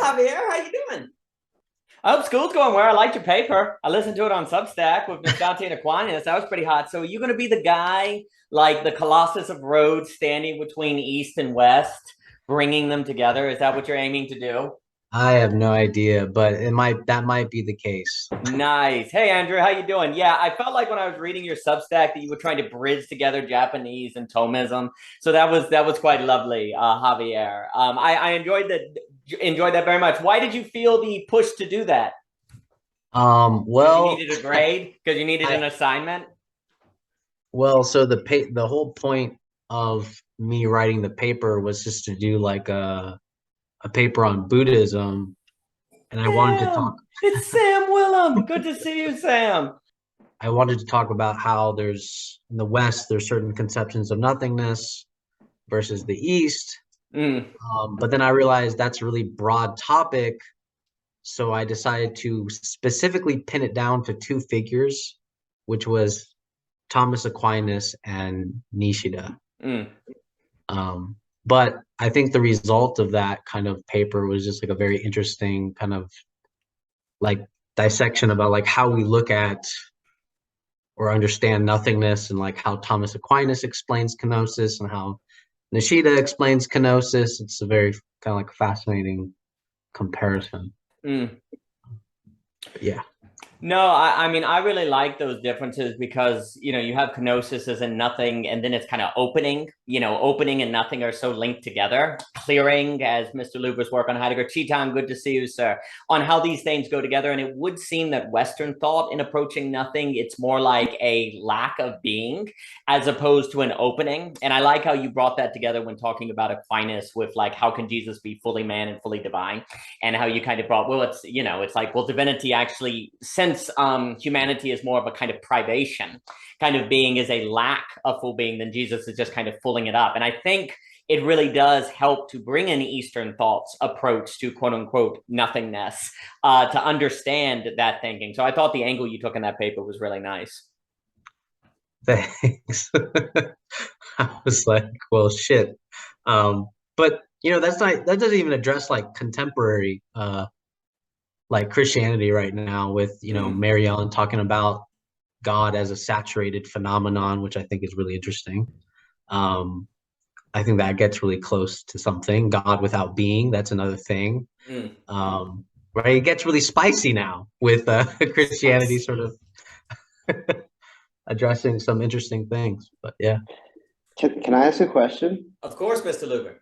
Javier. How you doing? Oh, school's going well. I liked your paper. I listened to it on Substack with Visconti and Aquinas. That was pretty hot. So, are you going to be the guy, like the Colossus of Rhodes, standing between East and West, bringing them together? Is that what you're aiming to do? I have no idea, but that might be the case. Nice. Hey, Andrew, how you doing? Yeah, I felt like when I was reading your Substack that you were trying to bridge together Japanese and Thomism. So that was quite lovely, Javier. I enjoyed that very much. Why did you feel the push to do that? Because you Well, needed a grade? Because you needed an I assignment? so the whole point of me writing the paper was just to do like a paper on Buddhism, and Sam, it's Sam Willem. Good to see you, Sam. I wanted to talk about how there's in the West there's certain conceptions of nothingness versus the East. Mm, But then I realized that's a really broad topic, so I decided to specifically pin it down to two figures, which was Thomas Aquinas and Nishida. mm. But I think the result of that kind of paper was just like a very interesting kind of like dissection about like how we look at or understand nothingness, and like how Thomas Aquinas explains kenosis and how Nishida explains kenosis. It's a very kind of like fascinating comparison. Mm. But yeah. No, I mean, I really like those differences because, you have kenosis as in nothing, and then it's kind of opening, opening and nothing are so linked together. Clearing, as Mr. Luber's work on Heidegger. Chetan, good to see you, sir, on how these things go together. And it would seem that Western thought in approaching nothing, it's more like a lack of being as opposed to an opening. And I like how you brought that together when talking about Aquinas with like, how can Jesus be fully man and fully divine? And how you kind of brought, well, it's like, well, divinity actually, since humanity is more of a kind of privation, kind of being is a lack of full being, then Jesus is just kind of filling it up. And I think it really does help to bring an Eastern thoughts approach to quote unquote nothingness, to understand that thinking. So I thought the angle you took in that paper was really nice. Thanks. I was like, well, shit. But that doesn't even address like contemporary like Christianity right now with, Mm. Marion talking about God as a saturated phenomenon, which I think is really interesting. Um, I think that gets really close to something. God without being, that's another thing. Mm. Right? It gets really spicy now with Christianity Spicy. sort of addressing some interesting things. But yeah. Can I ask a question? Of course, Mr. Luber.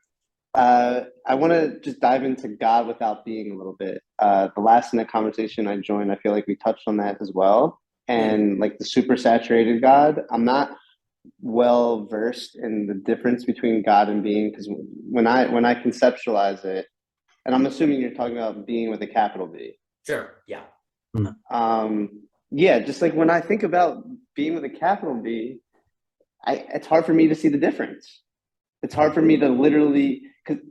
I want to just dive into God without being a little bit. The last in the conversation I joined, I feel like we touched on that as well. Mm. And like the super saturated God, I'm not well versed in the difference between God and being because when I conceptualize it, and I'm assuming you're talking about being with a capital B. Sure. Yeah. Mm. Yeah, just like when I think about being with a capital B, it's hard for me to see the difference. It's hard for me to literally, because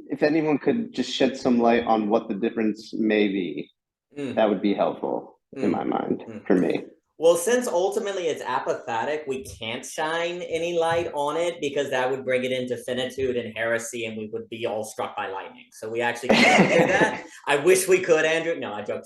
if anyone could just shed some light on what the difference may be, Mm. that would be helpful in Mm. my mind Mm. for me. Well, since ultimately it's apathetic, we can't shine any light on it because that would bring it into finitude and heresy, and we would be all struck by lightning. So we actually can't do that. I wish we could, Andrew. No, I joke.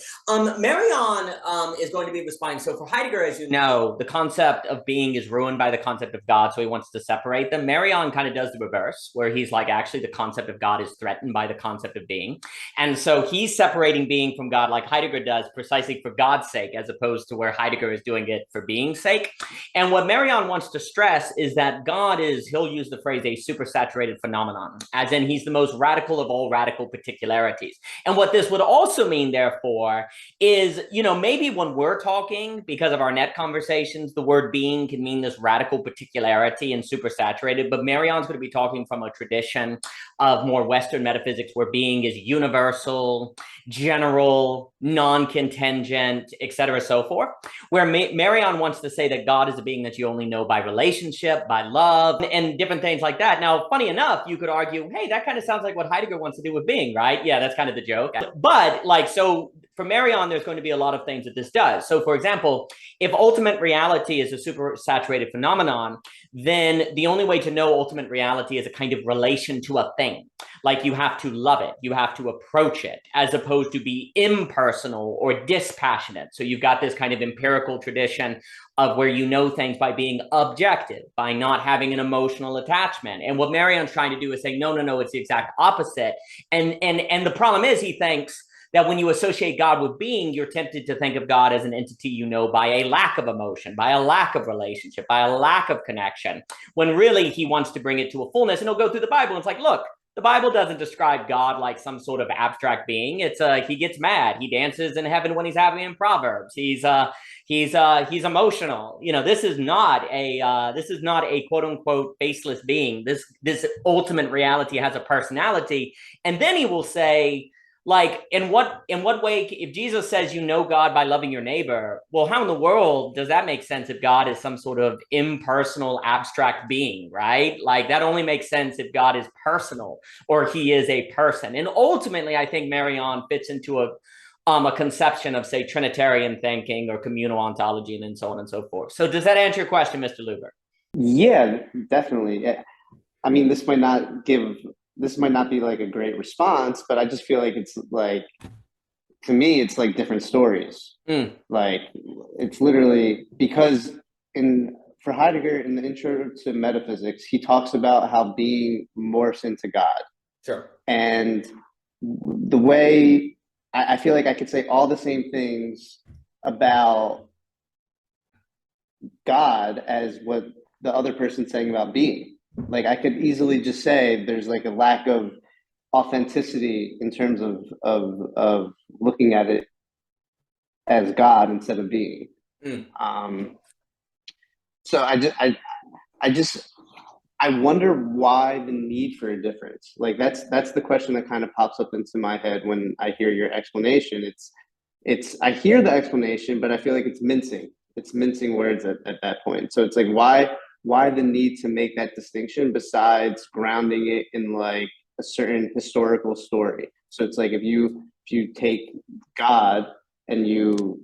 Marion is going to be responding. So for Heidegger, as you know, the concept of being is ruined by the concept of God, so he wants to separate them. Marion kind of does the reverse, where he's like, actually, the concept of God is threatened by the concept of being. And so he's separating being from God like Heidegger does precisely for God's sake, as opposed to where Heidegger is doing it for being's sake. And what Marion wants to stress is that God is, he'll use the phrase, a supersaturated phenomenon, as in he's the most radical of all radical particularities. And what this would also mean, therefore, is, maybe when we're talking, because of our net conversations, the word being can mean this radical particularity and supersaturated, but Marion's going to be talking from a tradition of more Western metaphysics where being is universal, general, non-contingent, etc., so forth. Where Marion wants to say that God is a being that you only know by relationship, by love, and different things like that. Now, funny enough, you could argue, hey, that kind of sounds like what Heidegger wants to do with being, right? Yeah, that's kind of the joke. But like, so for Marion, there's going to be a lot of things that this does. So for example, if ultimate reality is a supersaturated phenomenon, then the only way to know ultimate reality is a kind of relation to a thing. Like you have to love it, you have to approach it, as opposed to be impersonal or dispassionate. So you've got this kind of empirical tradition of where you know things by being objective, by not having an emotional attachment. And what Marion's trying to do is say, no, it's the exact opposite. And the problem is, he thinks that when you associate God with being, you're tempted to think of God as an entity you know by a lack of emotion, by a lack of relationship, by a lack of connection, when really he wants to bring it to a fullness. And he'll go through the Bible and it's like, look, the Bible doesn't describe God like some sort of abstract being. It's he gets mad, he dances in heaven when he's happy in Proverbs. He's emotional. You know, this is not a quote unquote faceless being. This ultimate reality has a personality. And then he will say, like, in what way, if Jesus says you know God by loving your neighbor, well, how in the world does that make sense if God is some sort of impersonal, abstract being, right? Like, that only makes sense if God is personal or he is a person. And ultimately, I think Marion fits into a conception of, say, Trinitarian thinking or communal ontology, and then so on and so forth. So does that answer your question, Mr. Luber? Yeah, definitely. I mean, this might not be like a great response, but I just feel like it's like, to me, it's like different stories. Like, it's literally because for Heidegger, in the intro to Metaphysics, he talks about how being morphs into God. Sure. And the way I feel like I could say all the same things about God as what the other person's saying about being. Like, I could easily just say there's like a lack of authenticity in terms of looking at it as God instead of being. So I wonder why the need for a difference. Like, that's the question that kind of pops up into my head when I hear your explanation. I hear the explanation, but I feel like it's mincing words at that point. So it's like, why the need to make that distinction besides grounding it in like a certain historical story? So it's like, if you take God and you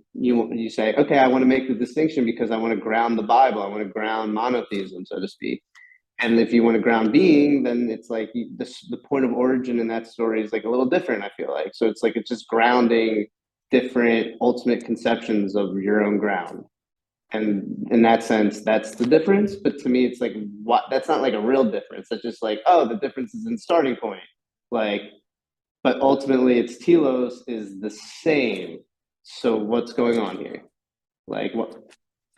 say, okay, I want to make the distinction because I want to ground the Bible, I want to ground monotheism, so to speak. And if you want to ground being, then it's like the point of origin in that story is like a little different, I feel like. So it's like, it's just grounding different ultimate conceptions of your own ground. And in that sense, that's the difference. But to me, it's like, that's not like a real difference. That's just like, oh, the difference is in starting point. Like, but ultimately, its telos is the same. So what's going on here? Like, what?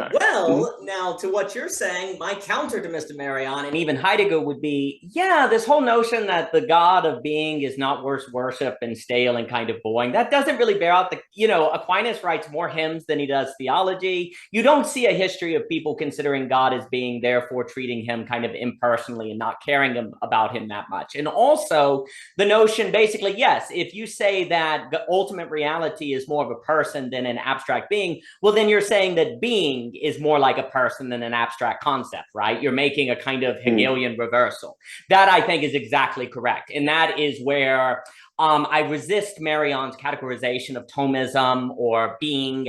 Sorry. Well, now to what you're saying, my counter to Mr. Marion and even Heidegger would be, yeah, this whole notion that the God of being is not worth worship and stale and kind of boring, that doesn't really bear out Aquinas writes more hymns than he does theology. You don't see a history of people considering God as being, therefore treating him kind of impersonally and not caring about him that much. And also the notion, basically, yes, if you say that the ultimate reality is more of a person than an abstract being, well, then you're saying that being is more like a person than an abstract concept, right? You're making a kind of Hegelian reversal. That, I think, is exactly correct. And that is where I resist Marion's categorization of Thomism or being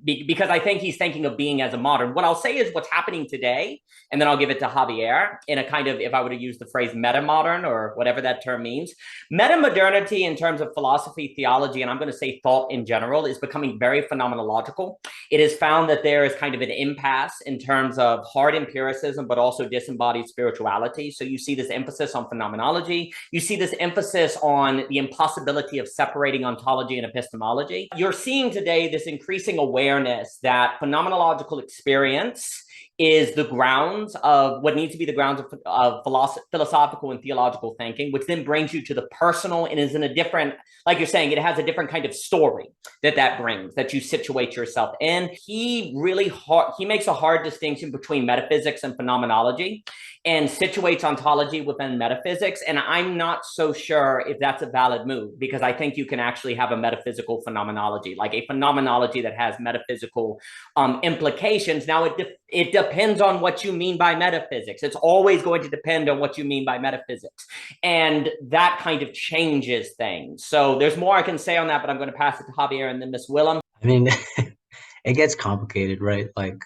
because I think he's thinking of being as a modern. What I'll say is what's happening today, and then I'll give it to Javier in a kind of, if I were to use the phrase meta-modern or whatever that term means, meta-modernity in terms of philosophy, theology, and I'm going to say thought in general, is becoming very phenomenological. It is found that there is kind of an impasse in terms of hard empiricism, but also disembodied spirituality. So you see this emphasis on phenomenology. You see this emphasis on the impossibility of separating ontology and epistemology. You're seeing today this increasing awareness that phenomenological experience is the grounds of what needs to be the grounds of philosophical and theological thinking, which then brings you to the personal and is in a different, like you're saying, it has a different kind of story that brings, that you situate yourself in. He makes a hard distinction between metaphysics and phenomenology and situates ontology within metaphysics. And I'm not so sure if that's a valid move, because I think you can actually have a metaphysical phenomenology, like a phenomenology that has metaphysical implications. Now, it It depends on what you mean by metaphysics. It's always going to depend on what you mean by metaphysics. And that kind of changes things. So there's more I can say on that, but I'm going to pass it to Javier and then Miss Willem. I mean, it gets complicated, right? Like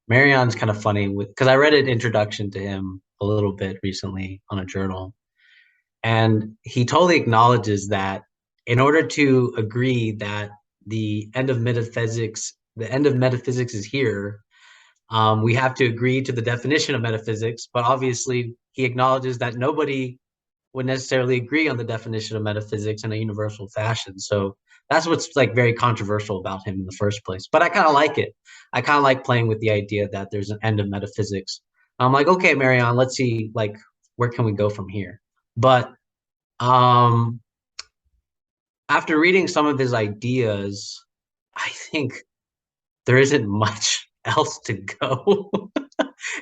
Marion's kind of funny because I read an introduction to him a little bit recently on a journal. And he totally acknowledges that in order to agree that the end of metaphysics is here, we have to agree to the definition of metaphysics. But obviously, he acknowledges that nobody would necessarily agree on the definition of metaphysics in a universal fashion. So that's what's like very controversial about him in the first place. But I kind of like it. I kind of like playing with the idea that there's an end of metaphysics. I'm like, okay, Marion, let's see, like, where can we go from here? But after reading some of his ideas, I think there isn't much else to go.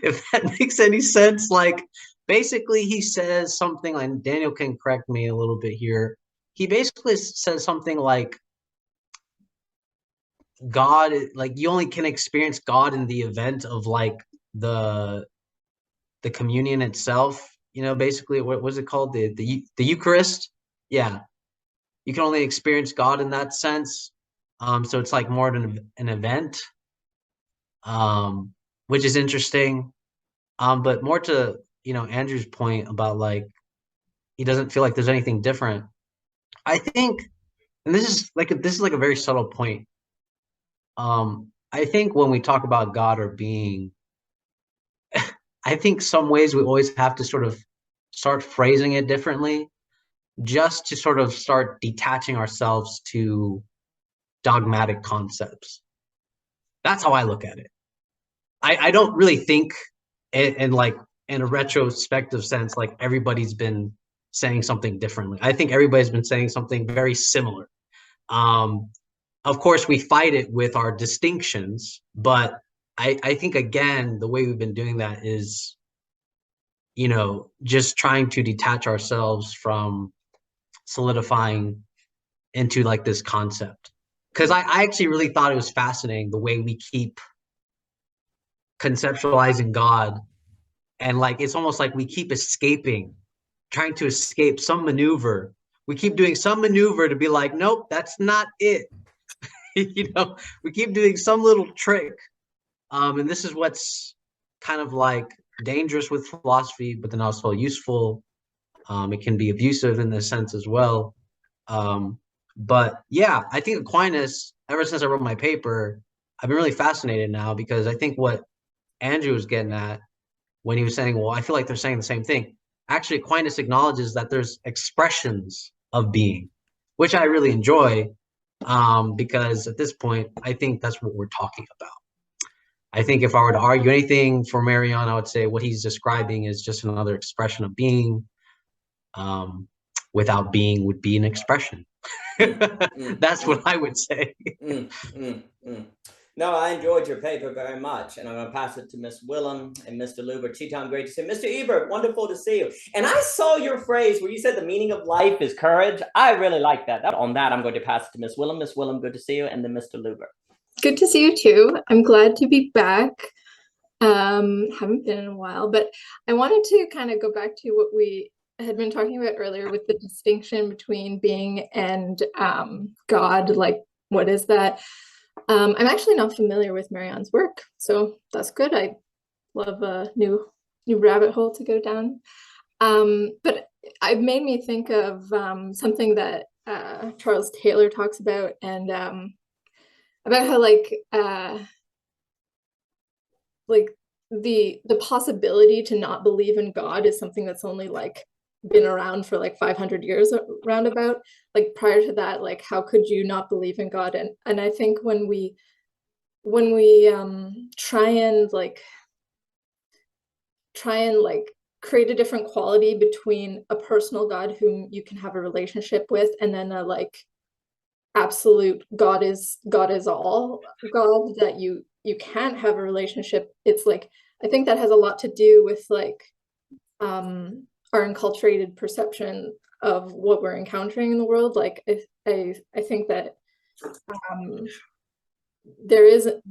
If that makes any sense. Like, basically, he says something, and Daniel can correct me a little bit here. He basically says something like, God, like you only can experience God in the event of like the communion itself. You know, basically, what was it called? The Eucharist. Yeah, you can only experience God in that sense. So it's like more of an event, which is interesting. But more to, you know, Andrew's point about like he doesn't feel like there's anything different. I think, and this is like a very subtle point. I think when we talk about God or being, I think some ways we always have to sort of start phrasing it differently, just to sort of start detaching ourselves to dogmatic concepts. That's how I look at it. I don't really think in like in a retrospective sense, like everybody's been saying something differently. I think everybody's been saying something very similar. Of course, we fight it with our distinctions, but I think, again, the way we've been doing that is, you know, just trying to detach ourselves from solidifying into like this concept. Because I actually really thought it was fascinating the way we keep conceptualizing God, and like it's almost like we keep escaping, trying to escape some maneuver. We keep doing some maneuver to be like, nope, that's not it. You know, we keep doing some little trick. And this is what's kind of like dangerous with philosophy, but then also useful. It can be abusive in this sense as well. But yeah, I think Aquinas, ever since I wrote my paper, I've been really fascinated now, because I think what Andrew was getting at when he was saying, well, I feel like they're saying the same thing. Actually, Aquinas acknowledges that there's expressions of being, which I really enjoy, because at this point, I think that's what we're talking about. I think if I were to argue anything for Marion, I would say what he's describing is just another expression of being. Without being would be an expression. That's what I would say. No, I enjoyed your paper very much, and I'm going to pass it to Miss Willem and Mr. Lubert. Chetan, great to see you. Mr. Ebert, wonderful to see you. And I saw your phrase where you said the meaning of life is courage. I really like that. On that, I'm going to pass it to Miss Willem. Miss Willem, good to see you, and then Mr. Lubert. Good to see you too. I'm glad to be back. Haven't been in a while, but I wanted to kind of go back to what we had been talking about earlier with the distinction between being and God. Like, what is that? I'm actually not familiar with Marion's work, so that's good. I love a new rabbit hole to go down. But it made me think of something that Charles Taylor talks about, and about how like the possibility to not believe in God is something that's only like been around for like 500 years roundabout. Like prior to that, like how could you not believe in God? And I think when we try and create a different quality between a personal God whom you can have a relationship with, and then a like absolute God is all God that you can't have a relationship. It's like, I think that has a lot to do with like our enculturated perception of what we're encountering in the world. Like I think that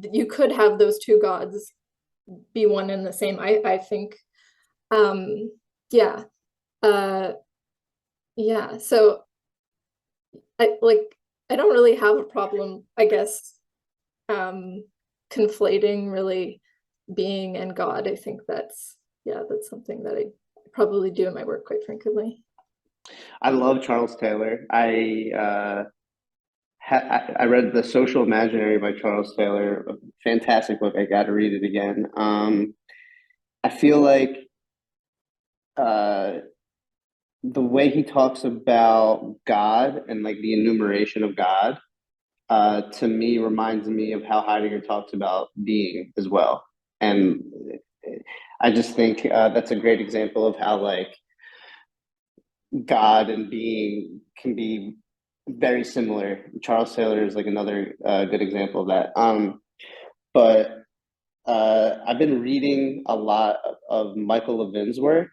you could have those two gods be one and the same. I think, yeah, yeah. So I don't really have a problem, I guess, conflating really being and God. I think that's something that I probably do in my work quite frequently. I love Charles Taylor. I read The Social Imaginary by Charles Taylor, a fantastic book. I got to read it again. I feel like the way he talks about God and like the enumeration of God, to me reminds me of how Heidegger talks about being as well. And I just think that's a great example of how like God and being can be very similar. Charles Taylor is like another good example of that. But I've been reading a lot of Michael Levin's work.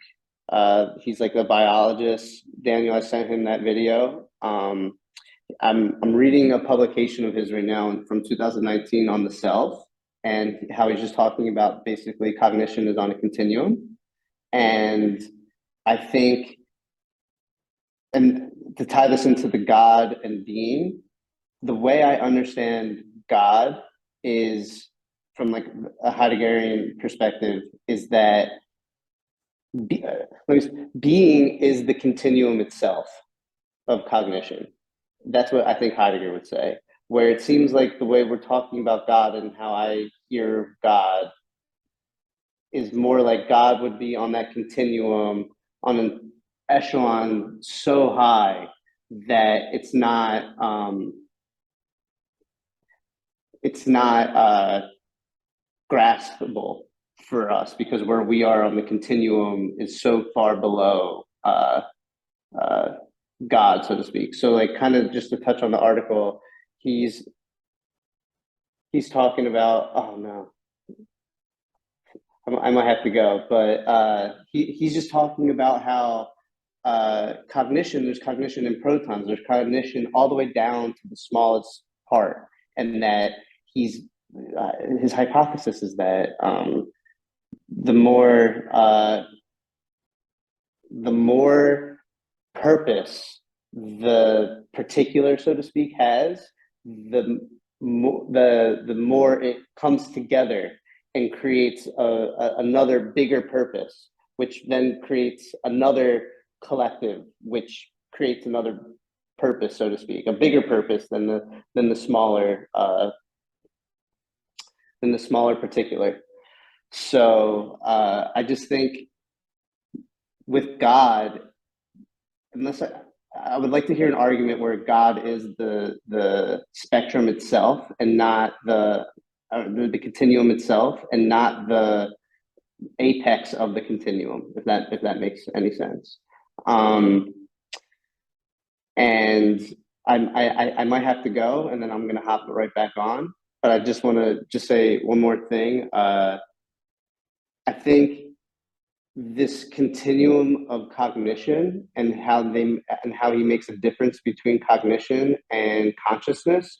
He's like a biologist. Daniel, I sent him that video. I'm reading a publication of his right now from 2019 on the self, and how he's just talking about basically cognition is on a continuum. And I think, and to tie this into the God and being, the way I understand God is from like a Heideggerian perspective is that being is the continuum itself of cognition. That's what I think Heidegger would say, where it seems like the way we're talking about God and how I hear God is more like God would be on that continuum on an echelon so high that it's not graspable for us, because where we are on the continuum is so far below God, so to speak. So like kind of just to touch on the article, he's talking about, oh no, I might have to go, but he's just talking about how there's cognition in protons, there's cognition all the way down to the smallest part, and that his hypothesis is that the more purpose the particular, so to speak, has, the more it comes together and creates another bigger purpose, which then creates another collective, which creates another purpose, so to speak, a bigger purpose than the smaller particular. So I just think with God, unless I would like to hear an argument where God is the spectrum itself and not the continuum itself, and not the apex of the continuum, if that makes any sense. And I might have to go, and then I'm going to hop right back on. But I just want to say one more thing. I think this continuum of cognition and how he makes a difference between cognition and consciousness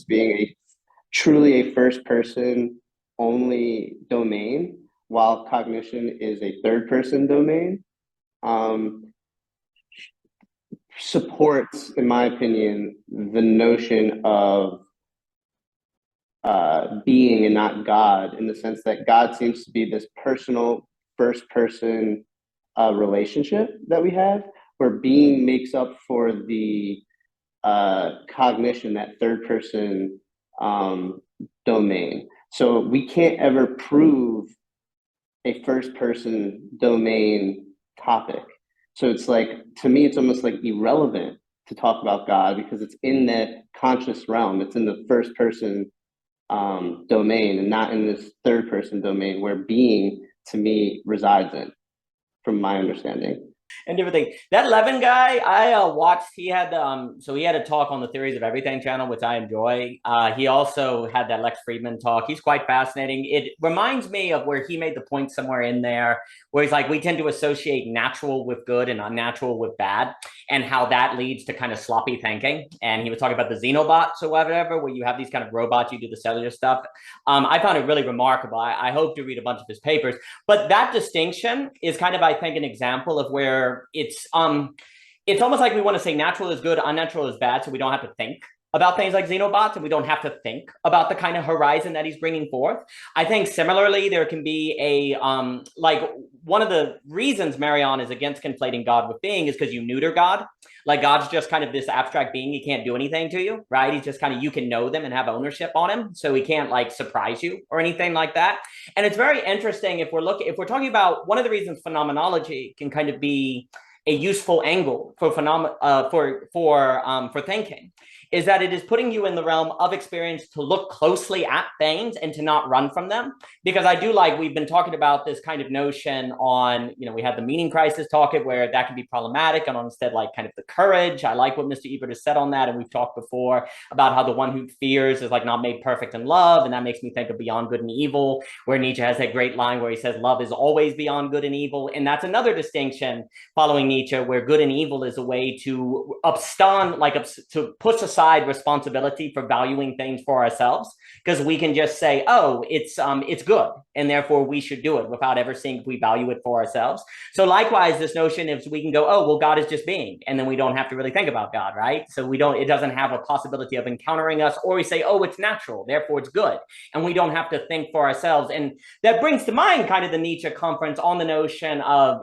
being truly a first person only domain, while cognition is a third person domain, supports, in my opinion, the notion of being and not God, in the sense that God seems to be this personal first person relationship that we have, where being makes up for the cognition, that third person domain. So we can't ever prove a first person domain topic. So it's like, to me, it's almost like irrelevant to talk about God, because it's in the conscious realm. It's in the first person domain, and not in this third person domain where being, to me, resides in, from my understanding. and different things. That Levin guy, I watched. He had so he had a talk on the Theories of Everything channel, which I enjoy. He also had that Lex Friedman talk. He's quite fascinating. It reminds me of where he made the point somewhere in there, where he's like, we tend to associate natural with good and unnatural with bad, and how that leads to kind of sloppy thinking. And he was talking about the xenobots or whatever, where you have these kind of robots, you do the cellular stuff. I found it really remarkable. I hope to read a bunch of his papers. But that distinction is kind of, I think, an example of where it's almost like we want to say natural is good, unnatural is bad, so we don't have to think about things like xenobots, and we don't have to think about the kind of horizon that he's bringing forth. I think similarly, there can be a, like one of the reasons Marion is against conflating God with being is because you neuter God. Like God's just kind of this abstract being. He can't do anything to you, right? He's just kind of, you can know them and have ownership on him. So he can't like surprise you or anything like that. And it's very interesting if we're talking about one of the reasons phenomenology can kind of be a useful angle for thinking, is that it is putting you in the realm of experience to look closely at things and to not run from them. Because I do like, we've been talking about this kind of notion on, we had the meaning crisis talk where that can be problematic, and instead like kind of the courage. I like what Mr. Ebert has said on that. And we've talked before about how the one who fears is like not made perfect in love. And that makes me think of Beyond Good and Evil, where Nietzsche has that great line where he says, love is always beyond good and evil. And that's another distinction following Nietzsche, where good and evil is a way to to push aside responsibility for valuing things for ourselves, because we can just say, oh, it's good, and therefore we should do it without ever seeing if we value it for ourselves. So likewise, this notion is we can go, oh, well, God is just being, and then we don't have to really think about God, right? So it doesn't have a possibility of encountering us, or we say, oh, it's natural, therefore it's good, and we don't have to think for ourselves. And that brings to mind kind of the Nietzsche conference on the notion of,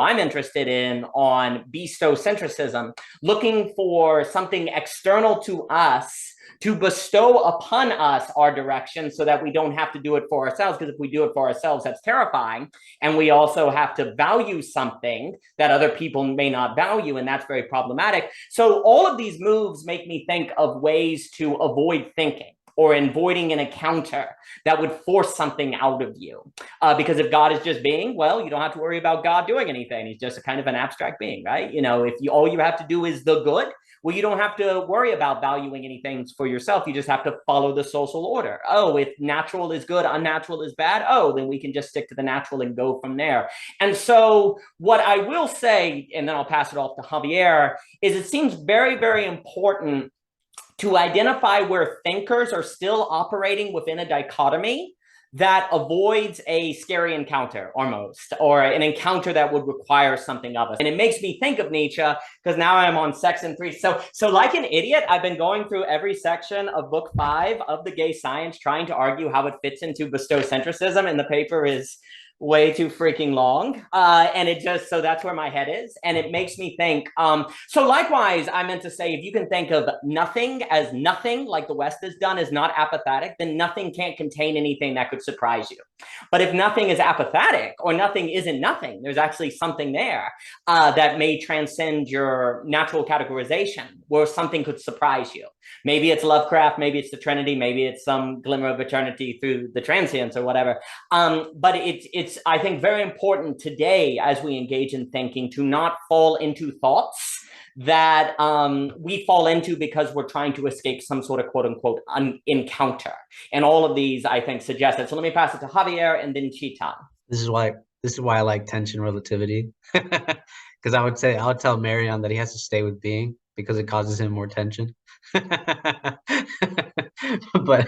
I'm interested in on bestocentrism, looking for something external to us to bestow upon us our direction so that we don't have to do it for ourselves. Because if we do it for ourselves, that's terrifying. And we also have to value something that other people may not value, and that's very problematic. So all of these moves make me think of ways to avoid thinking or avoiding an encounter that would force something out of you. Because if God is just being, well, you don't have to worry about God doing anything. He's just a kind of an abstract being, right? If all you have to do is the good, well, you don't have to worry about valuing anything for yourself. You just have to follow the social order. Oh, if natural is good, unnatural is bad, oh, then we can just stick to the natural and go from there. And so what I will say, and then I'll pass it off to Javier, is it seems very, very important to identify where thinkers are still operating within a dichotomy that avoids a scary encounter almost, or an encounter that would require something of us. And it makes me think of Nietzsche, because now I'm on section 3. So like an idiot, I've been going through every section of book 5 of The Gay Science, trying to argue how it fits into bestocentrism, and the paper is way too freaking long. And it just, so that's where my head is. And it makes me think, so likewise, I meant to say, if you can think of nothing as nothing, like the West has done, is not apathetic, then nothing can't contain anything that could surprise you. But if nothing is apathetic, or nothing isn't nothing, there's actually something there that may transcend your natural categorization, where something could surprise you. Maybe it's Lovecraft, maybe it's the Trinity, maybe it's some glimmer of eternity through the transience or whatever. But it's I think very important today, as we engage in thinking, to not fall into thoughts that we fall into because we're trying to escape some sort of quote unquote encounter. And all of these, I think, suggest it. So let me pass it to Javier and then Chitan. This is why I like tension relativity. Because I would tell Marion that he has to stay with being, because it causes him more tension. But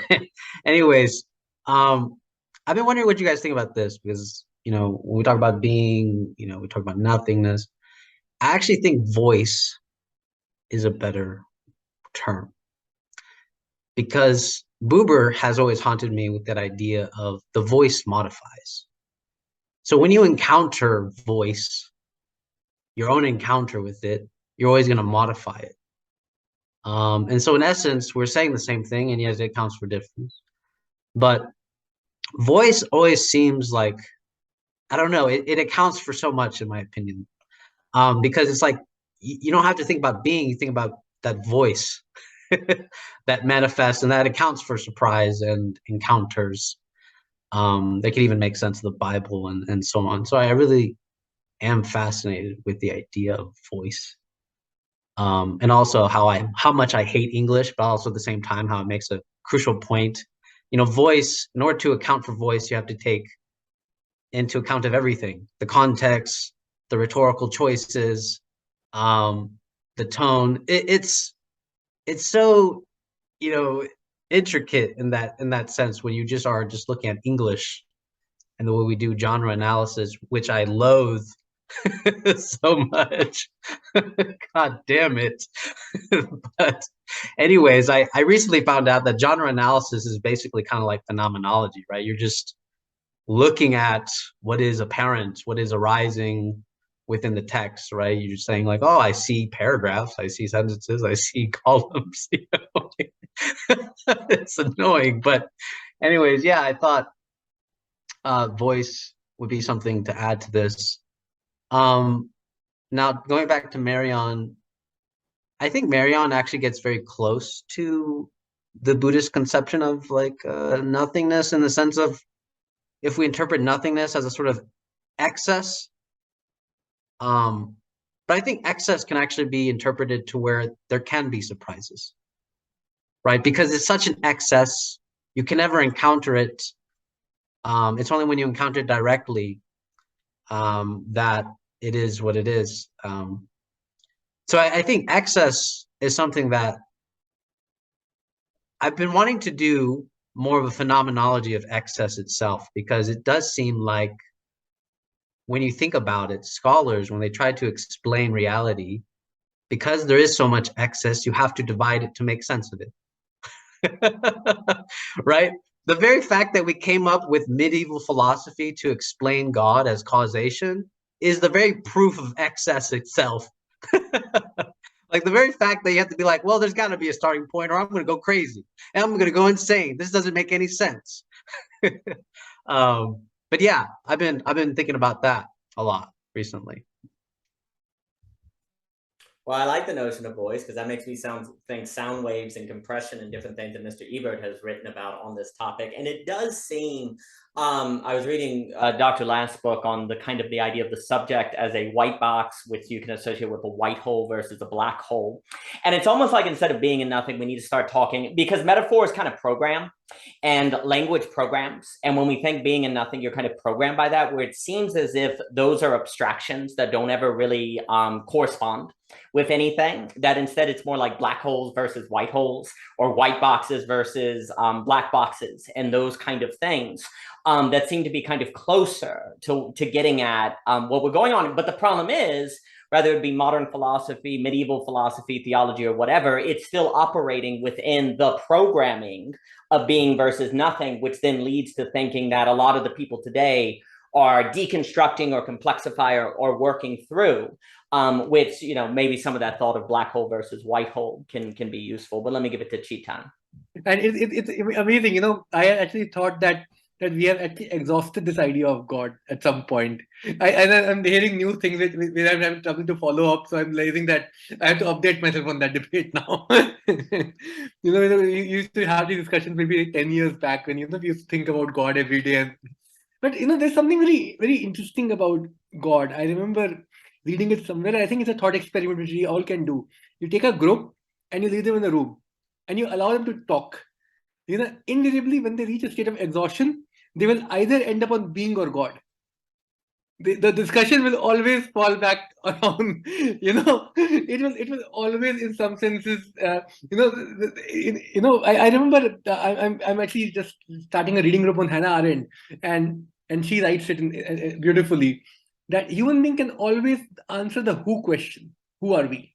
anyways, I've been wondering what you guys think about this, because when we talk about being, we talk about nothingness. I actually think voice is a better term, because Buber has always haunted me with that idea of the voice modifies. So when you encounter voice, your own encounter with it, you're always going to modify it. And so in essence, we're saying the same thing, and yes, it accounts for difference. But voice always seems like, I don't know, it accounts for so much, in my opinion. Because it's like, you don't have to think about being, you think about that voice that manifests, and that accounts for surprise and encounters. They could even make sense of the Bible and so on. So I really am fascinated with the idea of voice. And also how much I hate English, but also at the same time how it makes a crucial point. You know, voice, in order to account for voice, you have to take into account of everything: the context, the rhetorical choices, the tone. It's so, you know, intricate in that sense when you just are just looking at English and the way we do genre analysis, which I loathe so much. God damn it. But anyways, I recently found out that genre analysis is basically kind of like phenomenology, right? You're just looking at what is apparent, what is arising within the text, right? You're just saying like, oh, I see paragraphs, I see sentences, I see columns. You know? It's annoying, but anyways, yeah, I thought voice would be something to add to this. Now going back to Marion, I think Marion actually gets very close to the Buddhist conception of like nothingness, in the sense of, if we interpret nothingness as a sort of excess, but I think excess can actually be interpreted to where there can be surprises, right? Because it's such an excess, you can never encounter it. It's only when you encounter it directly that it is what it is. So I think excess is something that I've been wanting to do more of a phenomenology of excess itself, because it does seem like, when you think about it, scholars, when they try to explain reality, because there is so much excess, you have to divide it to make sense of it. Right? The very fact that we came up with medieval philosophy to explain God as causation is the very proof of excess itself. Like the very fact that you have to be like, well, there's got to be a starting point, or I'm going to go crazy and I'm going to go insane. This doesn't make any sense. But yeah, I've been thinking about that a lot recently. Well, I like the notion of voice, because that makes me think sound waves and compression and different things that Mr. Ebert has written about on this topic. And it does seem, I was reading Dr. Last's book on the kind of the idea of the subject as a white box, which you can associate with a white hole versus a black hole. And it's almost like, instead of being in nothing, we need to start talking, because metaphor is kind of program and language programs. And when we think being in nothing, you're kind of programmed by that, where it seems as if those are abstractions that don't ever really correspond with anything, that instead it's more like black holes versus white holes, or white boxes versus black boxes, and those kind of things that seem to be kind of closer to getting at what we're going on. But the problem is, whether it be modern philosophy, medieval philosophy, theology, or whatever, it's still operating within the programming of being versus nothing, which then leads to thinking that a lot of the people today are deconstructing or complexify or working through, which, you know, maybe some of that thought of black hole versus white hole can be useful. But let me give it to Chetan. And it's amazing, you know, I actually thought that we have actually exhausted this idea of God at some point. I'm hearing new things where I'm having trouble to follow up. So I'm realizing that I have to update myself on that debate now. You know, you used to have these discussions maybe 10 years back when, you know, we used to think about God every day. But, you know, there's something very, very interesting about God. I remember reading it somewhere. I think it's a thought experiment which we all can do. You take a group and you leave them in a room and you allow them to talk. You know, invariably, when they reach a state of exhaustion, they will either end up on being or God. The discussion will always fall back around, you know, it was always in some senses, you know, I remember I'm actually just starting a reading group on Hannah Arendt, and she writes it beautifully, that human being can always answer the who question, who are we?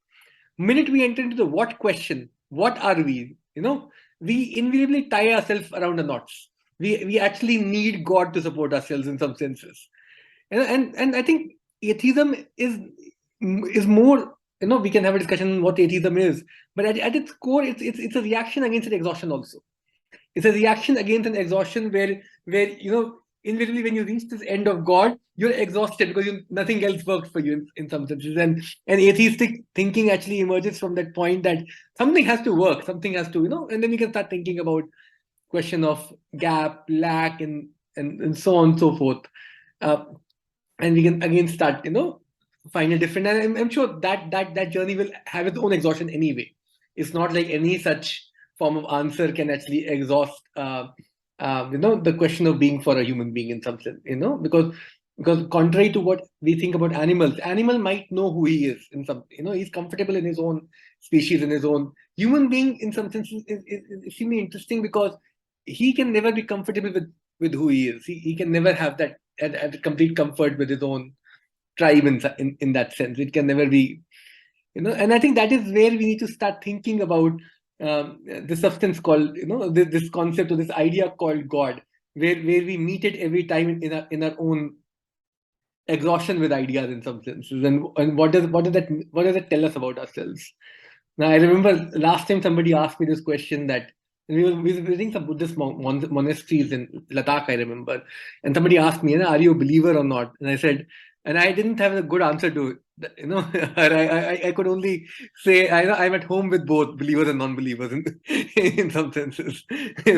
Minute we enter into the what question, what are we? You know, we invariably tie ourselves around the knots. We actually need God to support ourselves in some senses. And I think atheism is more, you know, we can have a discussion on what atheism is, but at its core, it's a reaction against an exhaustion also. It's a reaction against an exhaustion where you know, invariably when you reach this end of God, you're exhausted because nothing else works for you in some senses. And atheistic thinking actually emerges from that point that something has to work, something has to, you know, and then you can start thinking about question of gap, lack, and so on and so forth. and we can again start, find a different. And I'm sure that journey will have its own exhaustion anyway. It's not like any such form of answer can actually exhaust, the question of being for a human being in some sense, because contrary to what we think about animals, animal might know who he is in some, he's comfortable in his own species, in his own. Human being in some sense is extremely interesting because he can never be comfortable with who he is. He can never have that at complete comfort with his own tribe in that sense. It can never be, and I think that is where we need to start thinking about the substance called, this concept or this idea called God, where we meet it every time in our own exhaustion with ideas in some senses. And what does that tell us about ourselves? Now, I remember last time somebody asked me this question that we were visiting some Buddhist monasteries in Ladakh, I remember, and somebody asked me, are you a believer or not? And I said, and I didn't have a good answer to it. I could only say I'm at home with both believers and non-believers in some senses.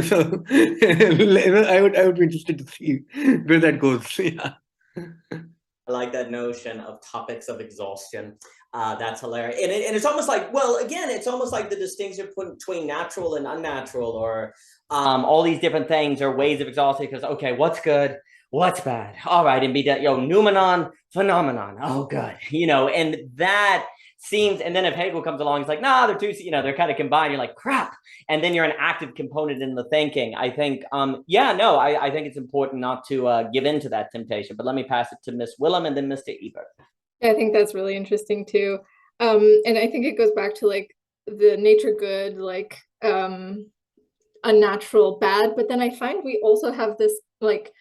So I would be interested to see where that goes. Yeah. I like that notion of topics of exhaustion. That's hilarious. And it's almost like, well, again, it's almost like the distinction between natural and unnatural, or all these different things or ways of exhausting. Because, okay, what's good? What's bad? All right. And be that, noumenon, phenomenon. Oh, good. And that seems, and then if Hegel comes along, he's like, nah, they're too, they're kind of combined. You're like, crap. And then you're an active component in the thinking. I think, I think it's important not to give in to that temptation. But let me pass it to Miss Willem and then Mr. Ebert. I think that's really interesting too. And I think it goes back to like the nature good, like unnatural bad. But then I find we also have this like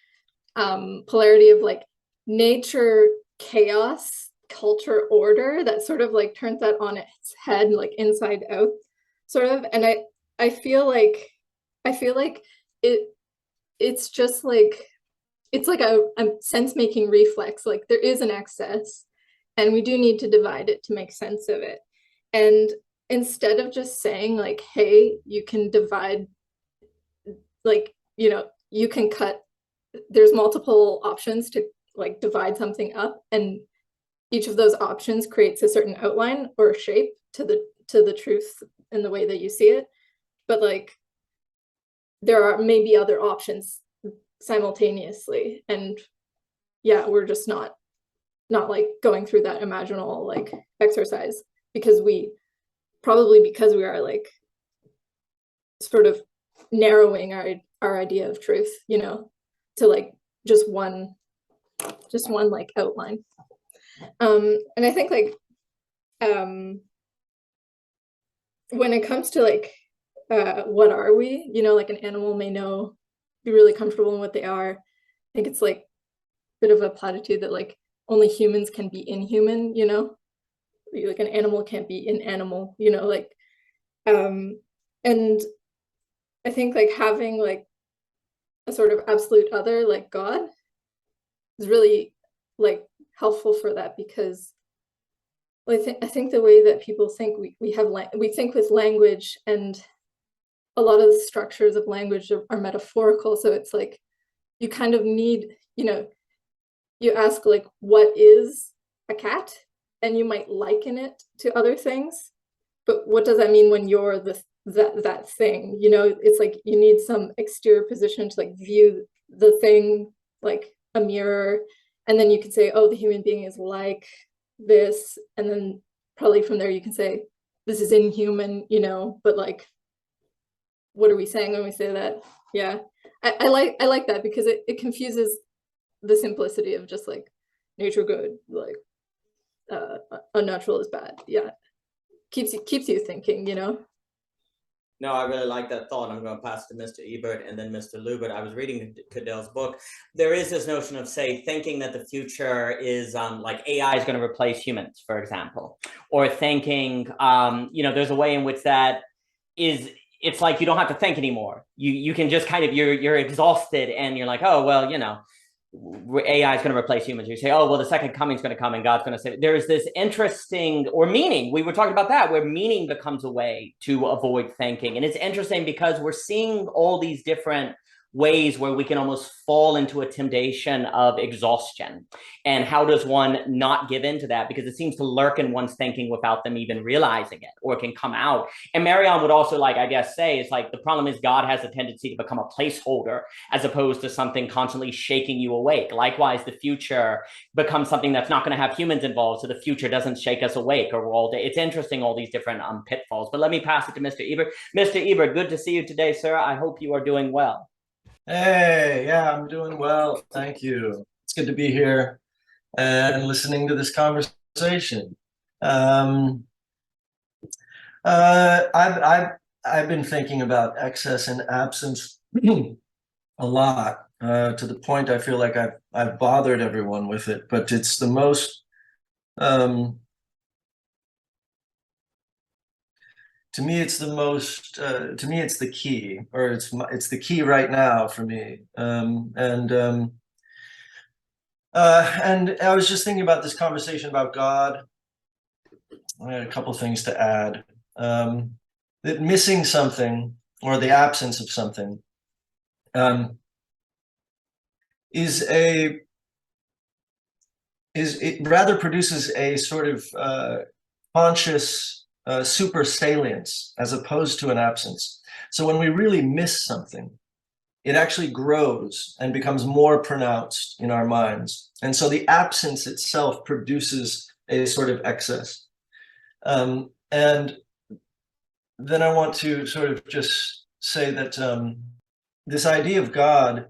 polarity of like nature chaos, culture order, that sort of like turns that on its head, like inside out, sort of. And I feel like it's just like it's like a sense-making reflex. Like there is an excess, and we do need to divide it to make sense of it. And instead of just saying like, hey, you can divide, like, you can cut, there's multiple options to like divide something up, and each of those options creates a certain outline or shape to the truth in the way that you see it. But like, there are maybe other options simultaneously, and yeah, we're just not like going through that imaginal like exercise because we are like sort of narrowing our idea of truth, to like just one like outline. And I think like when it comes to like what are we, like an animal may be really comfortable in what they are. I think it's like a bit of a platitude that like only humans can be inhuman, like an animal can't be an animal, like and I think like having like a sort of absolute other like God is really like helpful for that, because I think the way that people think, we think with language, and a lot of the structures of language are metaphorical. So it's like you kind of need, you ask like, what is a cat? And you might liken it to other things, but what does that mean when you're that thing? It's like you need some exterior position to like view the thing like a mirror, and then you could say, oh, the human being is like this, and then probably from there you can say this is inhuman, but like, what are we saying when we say that? Yeah, I like that because it confuses the simplicity of just like nature good, like unnatural is bad. Yeah, keeps you thinking, No, I really like that thought. I'm going to pass it to Mr. Ebert and then Mr. Lubert. I was reading Cadell's book. There is this notion of, say, thinking that the future is like AI is going to replace humans, for example, or thinking, there's a way in which that is, it's like you don't have to think anymore. You can just kind of, you're exhausted and you're like, oh, well, AI is going to replace humans. You say, oh, well, the second coming is going to come and God's going to say, there's this interesting, or meaning, we were talking about that, where meaning becomes a way to avoid thinking. And it's interesting because we're seeing all these different ways where we can almost fall into a temptation of exhaustion. And how does one not give in to that? Because it seems to lurk in one's thinking without them even realizing it, or it can come out. And Marion would also, like, I guess, say, it's like the problem is God has a tendency to become a placeholder as opposed to something constantly shaking you awake. Likewise, the future becomes something that's not going to have humans involved, so the future doesn't shake us awake, or we're all day. It's interesting, all these different pitfalls. But let me pass it to Mr. Ebert. Mr. Ebert, good to see you today, sir. I hope you are doing well. Hey, yeah, I'm doing well. Thank you. It's good to be here and listening to this conversation. I've been thinking about excess and absence a lot, to the point I feel like I've bothered everyone with it, but it's the most to me, it's the key, or it's the key right now for me. And I was just thinking about this conversation about God. I had a couple things to add. That missing something, or the absence of something, it rather produces a sort of conscious super salience as opposed to an absence. So when we really miss something, it actually grows and becomes more pronounced in our minds. And so the absence itself produces a sort of excess. And then I want to sort of just say that this idea of God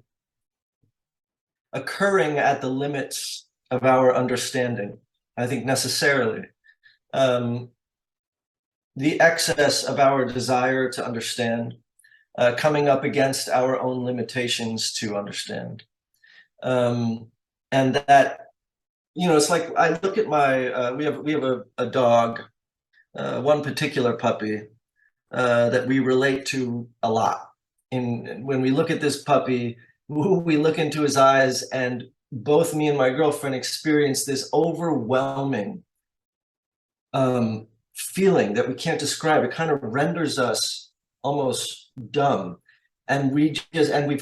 occurring at the limits of our understanding, I think necessarily, the excess of our desire to understand, coming up against our own limitations to understand. And that, it's like I look at my, we have a dog, one particular puppy that we relate to a lot. When we look at this puppy, we look into his eyes, and both me and my girlfriend experience this overwhelming feeling that we can't describe. It kind of renders us almost dumb. And we've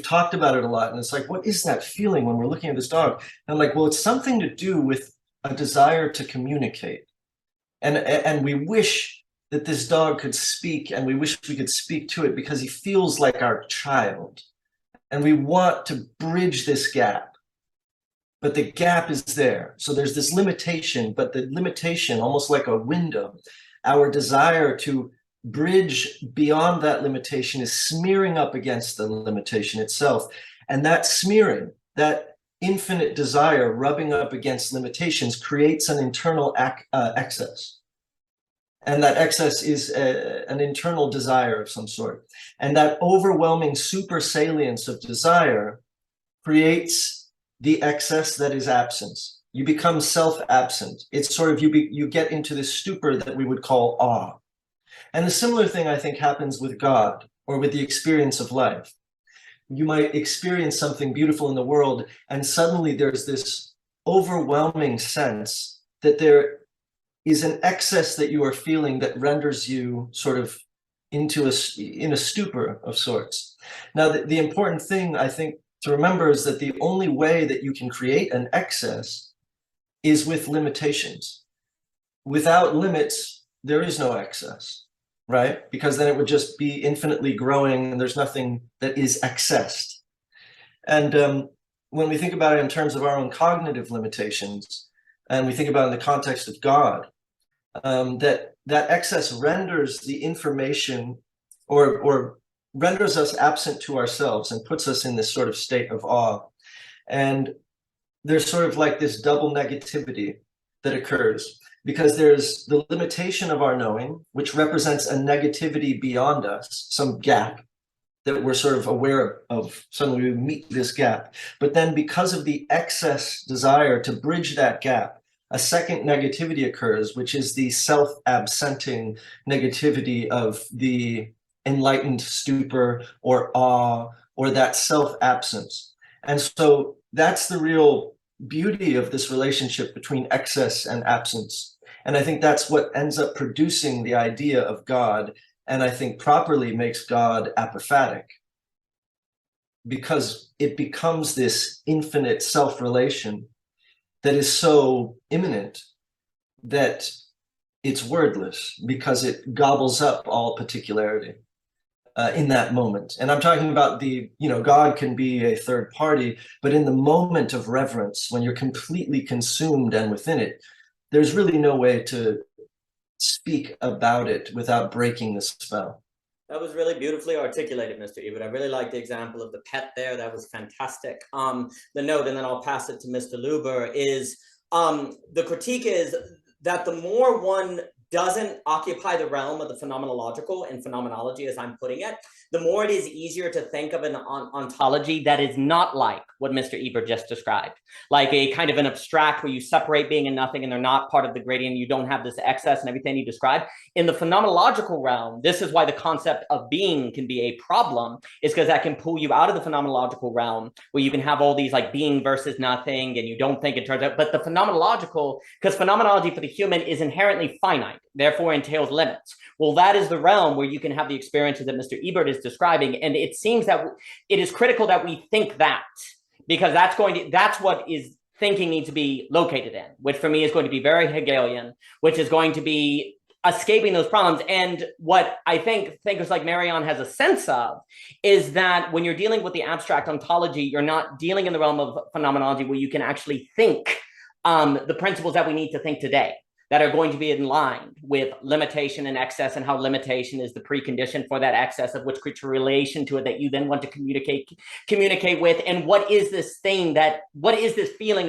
talked about it a lot. And it's like, what is that feeling when we're looking at this dog? And I'm like, well, it's something to do with a desire to communicate. And we wish that this dog could speak, and we wish we could speak to it because he feels like our child. And we want to bridge this gap. But the gap is there. So there's this limitation, but the limitation, almost like a window, our desire to bridge beyond that limitation is smearing up against the limitation itself. And that smearing, that infinite desire rubbing up against limitations, creates an internal excess. And that excess is an internal desire of some sort. And that overwhelming super salience of desire creates the excess that is absence. You become self-absent. It's sort of, you get into this stupor that we would call awe. And a similar thing, I think, happens with God or with the experience of life. You might experience something beautiful in the world, and suddenly there's this overwhelming sense that there is an excess that you are feeling that renders you sort of in a stupor of sorts. Now, the important thing, I think, to remember is that the only way that you can create an excess is with limitations. Without limits, there is no excess, right? Because then it would just be infinitely growing and there's nothing that is accessed. And when we think about it in terms of our own cognitive limitations, and we think about it in the context of God, that excess renders the information or renders us absent to ourselves and puts us in this sort of state of awe. And there's sort of like this double negativity that occurs, because there's the limitation of our knowing, which represents a negativity beyond us, some gap that we're sort of aware of. Suddenly we meet this gap. But then because of the excess desire to bridge that gap, a second negativity occurs, which is the self-absenting negativity of the enlightened stupor or awe, or that self-absence. And so that's the real beauty of this relationship between excess and absence. And I think that's what ends up producing the idea of God, and I think properly makes God apophatic. because it becomes this infinite self-relation that is so imminent that it's wordless, because it gobbles up all particularity in that moment. And I'm talking about God can be a third party, but in the moment of reverence, when you're completely consumed and within it, there's really no way to speak about it without breaking the spell. That was really beautifully articulated, Mr. Ebert. I really like the example of the pet there. That was fantastic. The note, and then I'll pass it to Mr. Luber, is the critique is that the more one doesn't occupy the realm of the phenomenological and phenomenology, as I'm putting it, the more it is easier to think of an ontology that is not like what Mr. Ebert just described, like a kind of an abstract where you separate being and nothing and they're not part of the gradient, you don't have this excess and everything you described. In the phenomenological realm, this is why the concept of being can be a problem, is because that can pull you out of the phenomenological realm where you can have all these like being versus nothing and you don't think it turns out, but the phenomenological, because phenomenology for the human is inherently finite, therefore entails limits. Well, that is the realm where you can have the experiences that Mr. Ebert is describing. And it seems that it is critical that we think that, because that's what is thinking needs to be located in, which for me is going to be very Hegelian, which is going to be escaping those problems. And what I think thinkers like Marion has a sense of is that when you're dealing with the abstract ontology, you're not dealing in the realm of phenomenology where you can actually think the principles that we need to think today, that are going to be in line with limitation and excess, and how limitation is the precondition for that excess, of which creates a relation to it that you then want to communicate with. And what is this feeling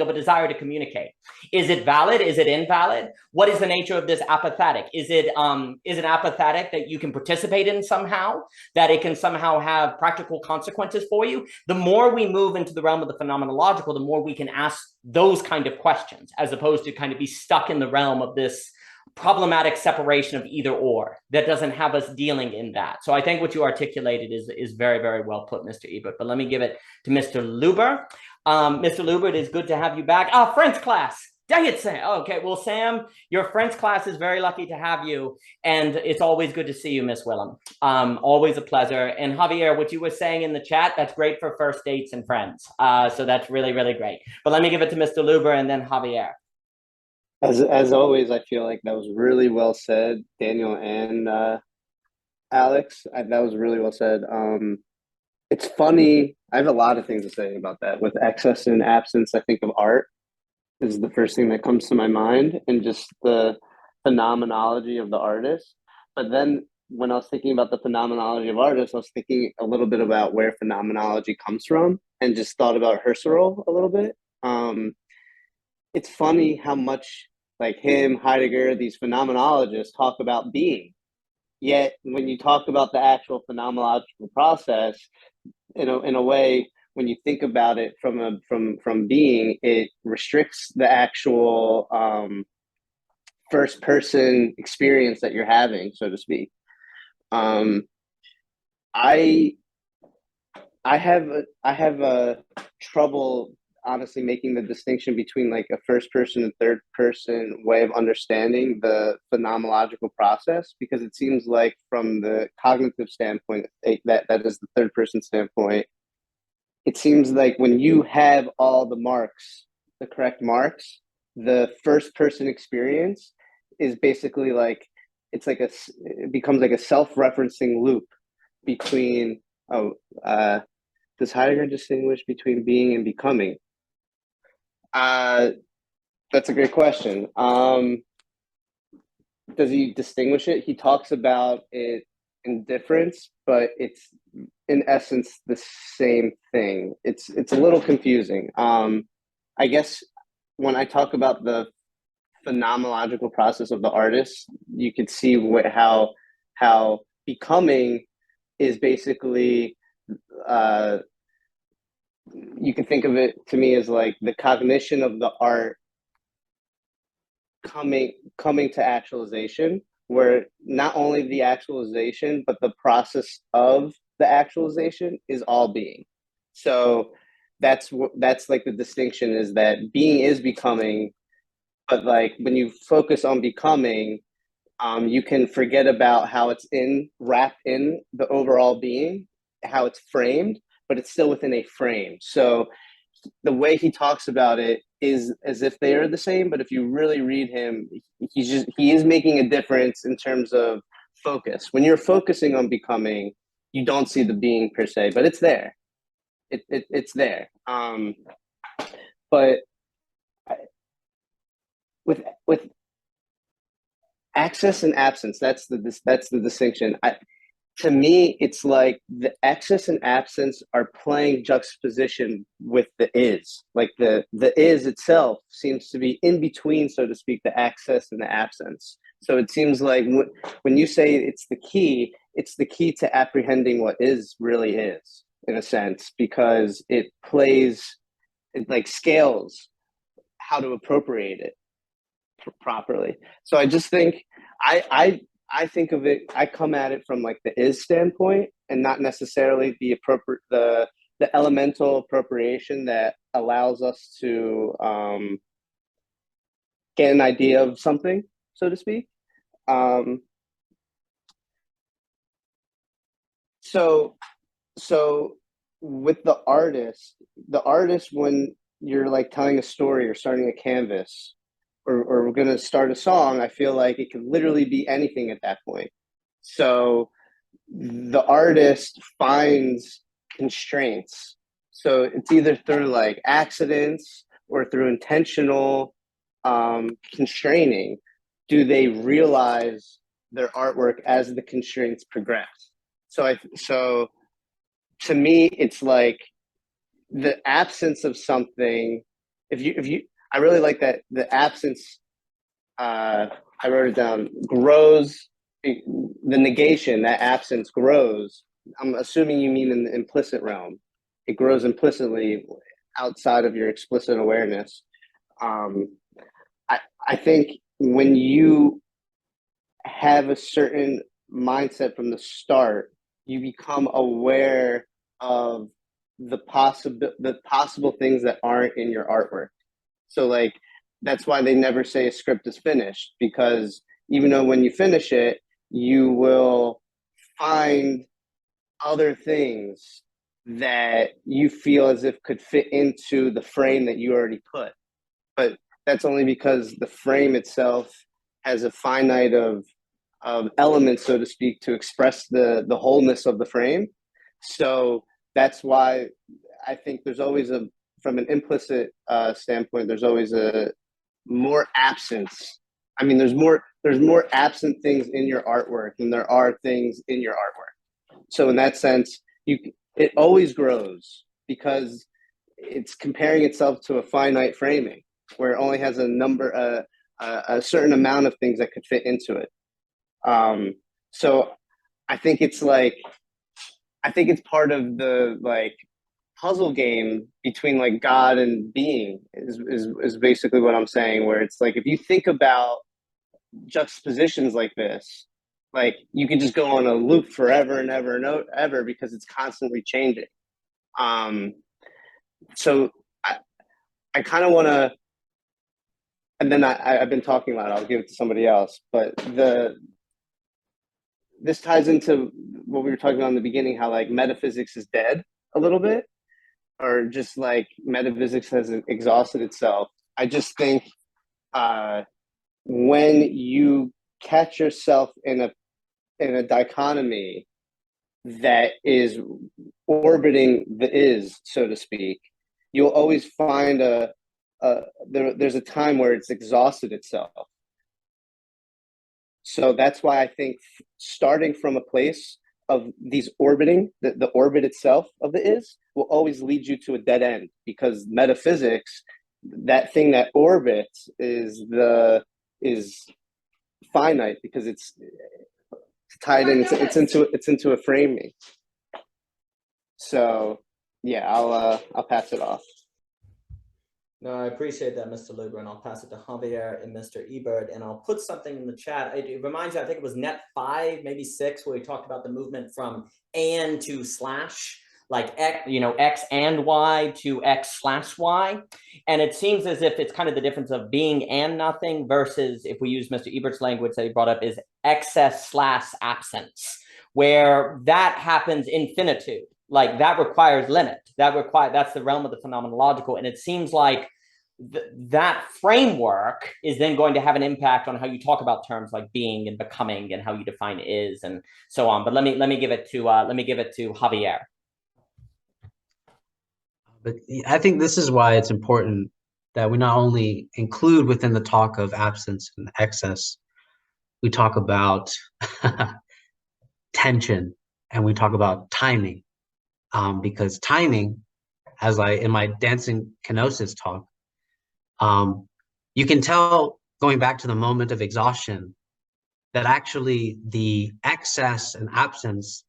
of a desire to communicate? Is it valid? Is it invalid? What is the nature of this apathetic? Is it apathetic that you can participate in somehow, that it can somehow have practical consequences for you? The more we move into the realm of the phenomenological, the more we can ask those kind of questions, as opposed to kind of be stuck in the realm of this problematic separation of either or that doesn't have us dealing in that. So I think what you articulated is very, very well put, Mr. Ebert. But let me give it to Mr. Luber. Mr. Luber, it is good to have you back. French class. Dang it, Sam. Okay, well, Sam, your French class is very lucky to have you, and it's always good to see you, Miss Willem. Always a pleasure. And Javier, what you were saying in the chat, that's great for first dates and friends. So that's really, really great. But let me give it to Mr. Luber and then Javier. As always, I feel like that was really well said, Daniel and Alex. That was really well said. It's funny. I have a lot of things to say about that. With excess and absence, I think of art is the first thing that comes to my mind, and just the phenomenology of the artist. But then when I was thinking about the phenomenology of artists, I was thinking a little bit about where phenomenology comes from, and just thought about Husserl a little bit. It's funny how much like him, Heidegger, these phenomenologists talk about being. Yet when you talk about the actual phenomenological process, in a way, when you think about it from being, it restricts the actual first person experience that you're having, so to speak. I have a trouble honestly making the distinction between like a first person and third person way of understanding the phenomenological process, because it seems like from the cognitive standpoint, that is the third person standpoint, it seems like when you have all the marks, the correct marks, the first person experience is basically like, it becomes like a self-referencing loop between, does Heidegger distinguish between being and becoming? That's a great question. Does he distinguish it? He talks about it in difference, but it's in essence the same thing. It's a little confusing. I guess when I talk about the phenomenological process of the artist, you could see how becoming is basically you can think of it to me as like the cognition of the art coming to actualization, where not only the actualization but the process of the actualization is all being. So that's like the distinction, is that being is becoming, but like when you focus on becoming, you can forget about how it's wrapped in the overall being, how it's framed, but it's still within a frame. So the way he talks about it is as if they are the same, but if you really read him, he is making a difference in terms of focus. When you're focusing on becoming, you don't see the being per se, but it's there. It's there. But with access and absence, that's the distinction. To me, it's like the access and absence are playing juxtaposition with the is. Like the is itself seems to be in between, so to speak, the access and the absence. So it seems like when you say it's the key to apprehending what is really is, in a sense, because it like scales how to appropriate it properly. So I just think I think of it, I come at it from like the is standpoint and not necessarily the elemental appropriation that allows us to get an idea of something, so to speak. So with the artist, when you're like telling a story or starting a canvas, or we're going to start a song, I feel like it could literally be anything at that point. So the artist finds constraints. So it's either through like accidents or through intentional constraining. Do they realize their artwork as the constraints progress? So to me, it's like the absence of something. If you I really like that the absence, I wrote it down, grows, the negation, that absence grows. I'm assuming you mean in the implicit realm. It grows implicitly outside of your explicit awareness. I think when you have a certain mindset from the start, you become aware of the possible things that aren't in your artwork. So like, that's why they never say a script is finished, because even though when you finish it, you will find other things that you feel as if could fit into the frame that you already put. But that's only because the frame itself has a finite of elements, so to speak, to express the wholeness of the frame. So that's why I think there's always from an implicit standpoint, there's always a more absence. I mean, there's more absent things in your artwork than there are things in your artwork. So in that sense, it always grows because it's comparing itself to a finite framing where it only has a certain amount of things that could fit into it. So I think it's part of the like puzzle game between like God and being is basically what I'm saying, where it's like, if you think about juxtapositions like this, like you can just go on a loop forever and ever and ever because it's constantly changing. So I kind of want to, and then I've been talking a lot, I'll give it to somebody else, but this ties into what we were talking about in the beginning, how like metaphysics is dead a little bit, or just like metaphysics has exhausted itself. I just think when you catch yourself in a dichotomy that is orbiting the is, so to speak, you'll always find there's a time where it's exhausted itself. So that's why I think starting from a place of these orbiting, the orbit itself of the is, will always lead you to a dead end, because metaphysics, that thing that orbits is finite because it's tied in, it's into a framing. So yeah, I'll pass it off. No, I appreciate that, Mr. Luber, and I'll pass it to Javier and Mr. Ebert, and I'll put something in the chat. It reminds you, I think it was net 5, maybe 6, where we talked about the movement from and to slash, like X and Y to X/Y. And it seems as if it's kind of the difference of being and nothing versus, if we use Mr. Ebert's language that he brought up, is excess/absence, where that happens in finitude. like that requires limit. That's the realm of the phenomenological. And it seems like that framework is then going to have an impact on how you talk about terms like being and becoming and how you define is and so on. But let me give it to Javier. But I think this is why it's important that we not only include within the talk of absence and excess, we talk about tension and we talk about timing. Because timing, as in my dancing kenosis talk, you can tell going back to the moment of exhaustion that actually the excess and absence,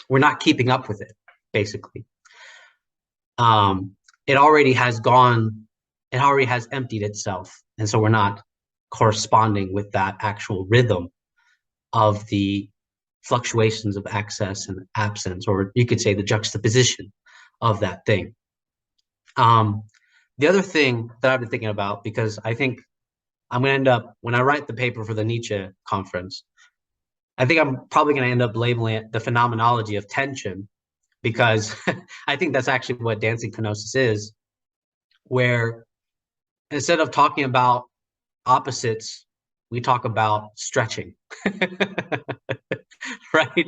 we're not keeping up with it, basically. It already has emptied itself. And so we're not corresponding with that actual rhythm of the fluctuations of excess and absence, or you could say the juxtaposition of that thing. The other thing that I've been thinking about, because I think I'm going to end up, when I write the paper for the Nietzsche conference, I think I'm probably going to end up labeling it the phenomenology of tension, because I think that's actually what dancing kenosis is, where instead of talking about opposites, we talk about stretching. Right?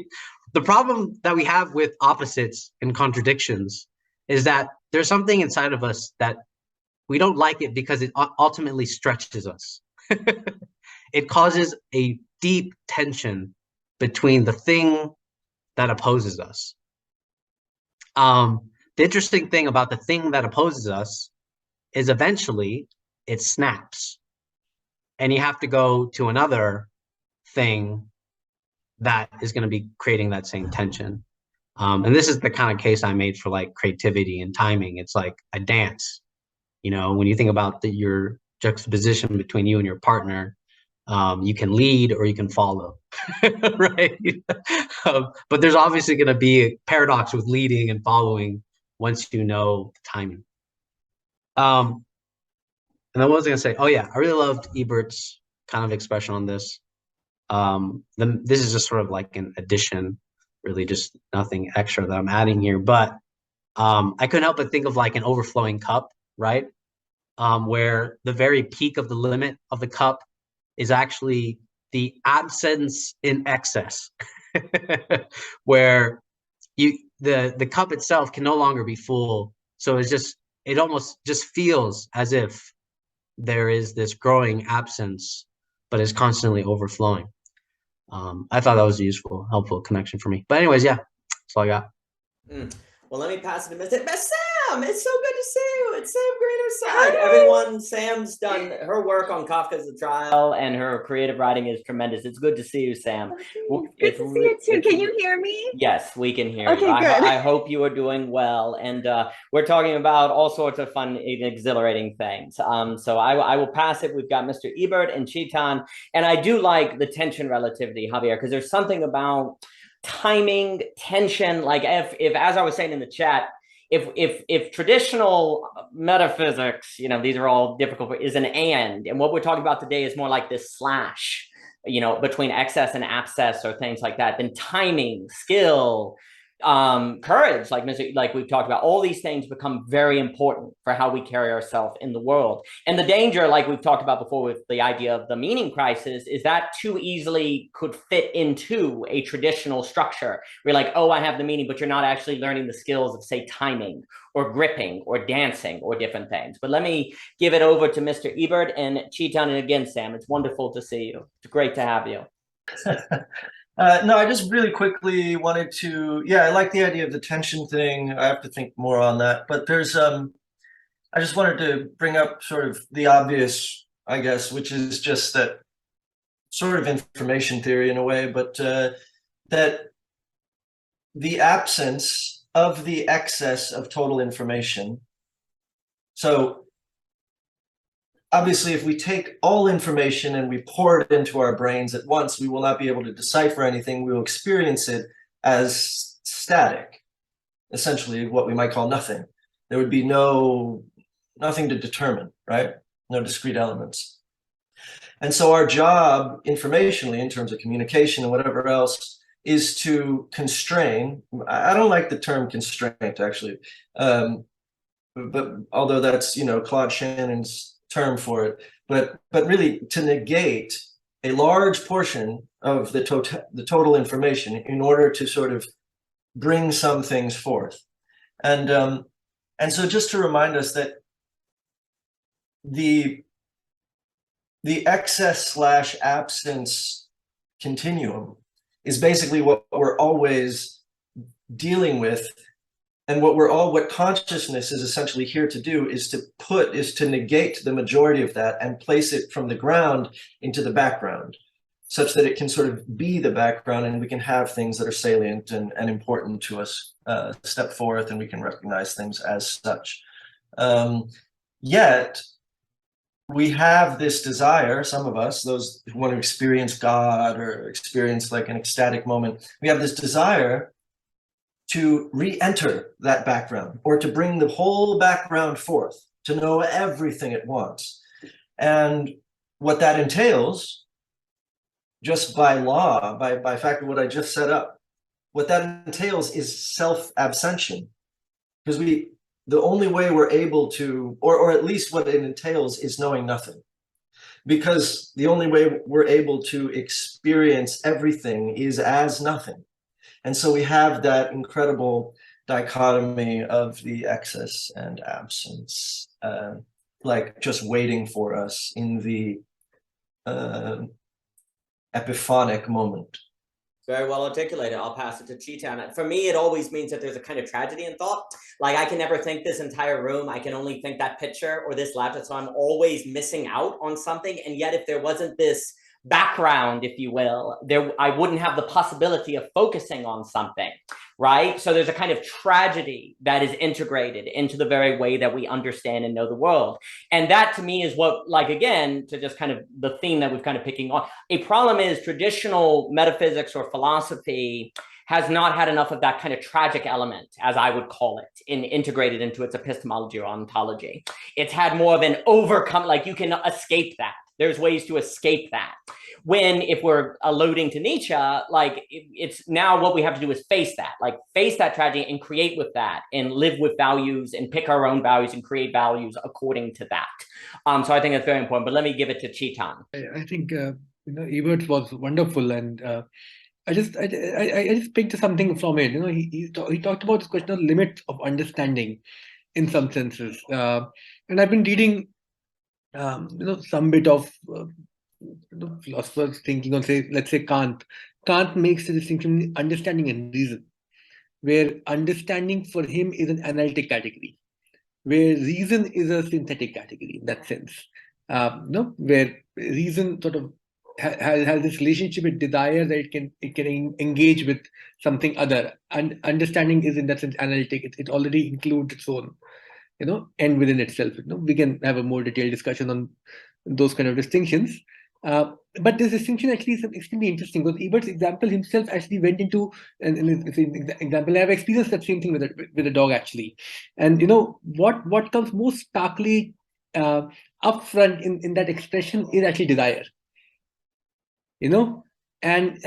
The problem that we have with opposites and contradictions is that there's something inside of us that we don't like it because it ultimately stretches us. It causes a deep tension between the thing that opposes us. The interesting thing about the thing that opposes us is eventually it snaps. And you have to go to another thing that is going to be creating that same tension. And this is the kind of case I made for like creativity and timing. It's like a dance, you know, when you think about your juxtaposition between you and your partner, you can lead or you can follow, right? But there's obviously going to be a paradox with leading and following once you know timing. And then what was I going to say? Oh yeah, I really loved Ebert's kind of expression on this. This is just sort of like an addition, really just nothing extra that I'm adding here. But I couldn't help but think of like an overflowing cup, right? Where the very peak of the limit of the cup is actually the absence in excess, where the cup itself can no longer be full. So it almost just feels as if there is this growing absence, but it's constantly overflowing. I thought that was a useful, helpful connection for me. But anyways, yeah, that's all I got. Well, let me pass it to Sam. It's so good to see you. It's Sam Greener side. Everyone, Sam's done her work on Kafka's The Trial, and her creative writing is tremendous. It's good to see you, Sam. Good to see you too. Can you hear me? Yes, we can hear you. Good. I hope you are doing well. And we're talking about all sorts of fun and exhilarating things. So I will pass it. We've got Mr. Ebert and Chetan. And I do like the tension relativity, Javier, because there's something about timing, tension, like if as I was saying in the chat, if traditional metaphysics, you know, these are all difficult, is an and what we're talking about today is more like this slash, you know, between excess and abscess or things like that, then timing, skill, courage, like we've talked about, all these things become very important for how we carry ourselves in the world. And the danger, like we've talked about before with the idea of the meaning crisis, is that too easily could fit into a traditional structure. We're like, oh, I have the meaning, but you're not actually learning the skills of, say, timing or gripping or dancing or different things. But let me give it over to Mr. Ebert and Chetan. And again, Sam, it's wonderful to see you. It's great to have you. No, I just really quickly wanted to, I like the idea of the tension thing. I have to think more on that. But there's, I just wanted to bring up sort of the obvious, I guess, which is just that sort of information theory in a way, but that the absence of the excess of total information. So obviously, if we take all information and we pour it into our brains at once, we will not be able to decipher anything. We will experience it as static, essentially what we might call nothing. There would be nothing to determine, right? No discrete elements. And so our job informationally, in terms of communication and whatever else, is to constrain. I don't like the term constraint, actually, but although that's, you know, Claude Shannon's term for it, but really to negate a large portion of the total information in order to sort of bring some things forth. And so just to remind us that the excess/absence continuum is basically what we're always dealing with, and what consciousness is essentially here to do is to negate the majority of that and place it from the ground into the background, such that it can sort of be the background, and we can have things that are salient and important to us step forth, and we can recognize things as such. Yet we have this desire, some of us, those who want to experience God or experience like an ecstatic moment, we have this desire to re-enter that background, or to bring the whole background forth, to know everything at once. And what that entails, just by law, by fact of what I just set up, what that entails is self-absention. Because the only way we're able to, or at least what it entails, is knowing nothing. Because the only way we're able to experience everything is as nothing. And so we have that incredible dichotomy of the excess and absence, like just waiting for us in the epiphanic moment. Very well articulated. I'll pass it to Chetan. For me, it always means that there's a kind of tragedy in thought. Like, I can never think this entire room. I can only think that picture or this laptop. So I'm always missing out on something. And yet, if there wasn't this background, if you will, I wouldn't have the possibility of focusing on something, right? So there's a kind of tragedy that is integrated into the very way that we understand and know the world. And that to me is what, like, again, to just kind of the theme that we've kind of picking on, a problem is traditional metaphysics or philosophy has not had enough of that kind of tragic element, as I would call it, integrated into its epistemology or ontology. It's had more of an overcome, like you can escape that. There's ways to escape that. When, if we're alluding to Nietzsche, like it's now what we have to do is face that tragedy and create with that and live with values and pick our own values and create values according to that. So I think that's very important, but let me give it to Chetan. I think, Ebert was wonderful, and I just picked something from it. He talked about this question of limits of understanding in some senses. And I've been reading some bit of philosophers thinking on, let's say Kant. Kant makes a distinction between understanding and reason, where understanding for him is an analytic category, where reason is a synthetic category in that sense. Where reason sort of has this relationship with desire that it can engage with something other, and understanding is in that sense analytic. It already includes its own end within itself. We can have a more detailed discussion on those kind of distinctions. But this distinction actually is extremely interesting, because Ebert's example himself actually went into, and example, I have experienced that same thing with a dog actually. And what comes most starkly upfront in that expression is actually desire. And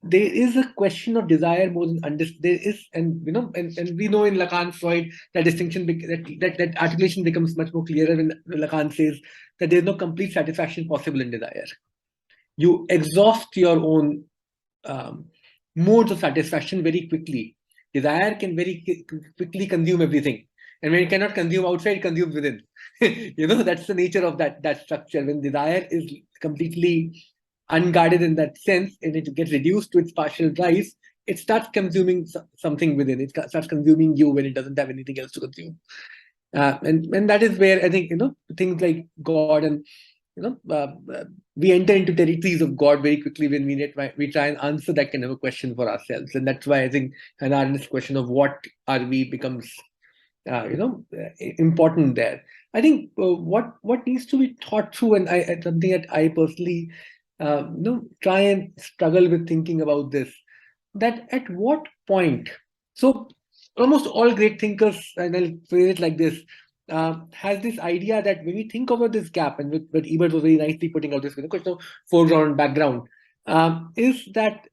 there is a question of desire more than there is, and we know in Lacan, Freud, that distinction, that articulation becomes much more clearer when Lacan says that there is no complete satisfaction possible in desire. You exhaust your own modes of satisfaction very quickly. Desire can very quickly consume everything, and when it cannot consume outside, it consumes within. That's the nature of that structure. When desire is completely unguarded in that sense, and it gets reduced to its partial rise, it starts consuming something within. It starts consuming you when it doesn't have anything else to consume. And that is where I think things like God and we enter into territories of God very quickly when we try and answer that kind of a question for ourselves. And that's why I think an earnest question of what are we becomes important there. I think what needs to be thought through, and something that I personally try and struggle with thinking about this, that at what point, so almost all great thinkers, and I'll phrase it like this, has this idea that when we think about this gap, and what Ebert was very nicely putting out this question of foreground and background, is that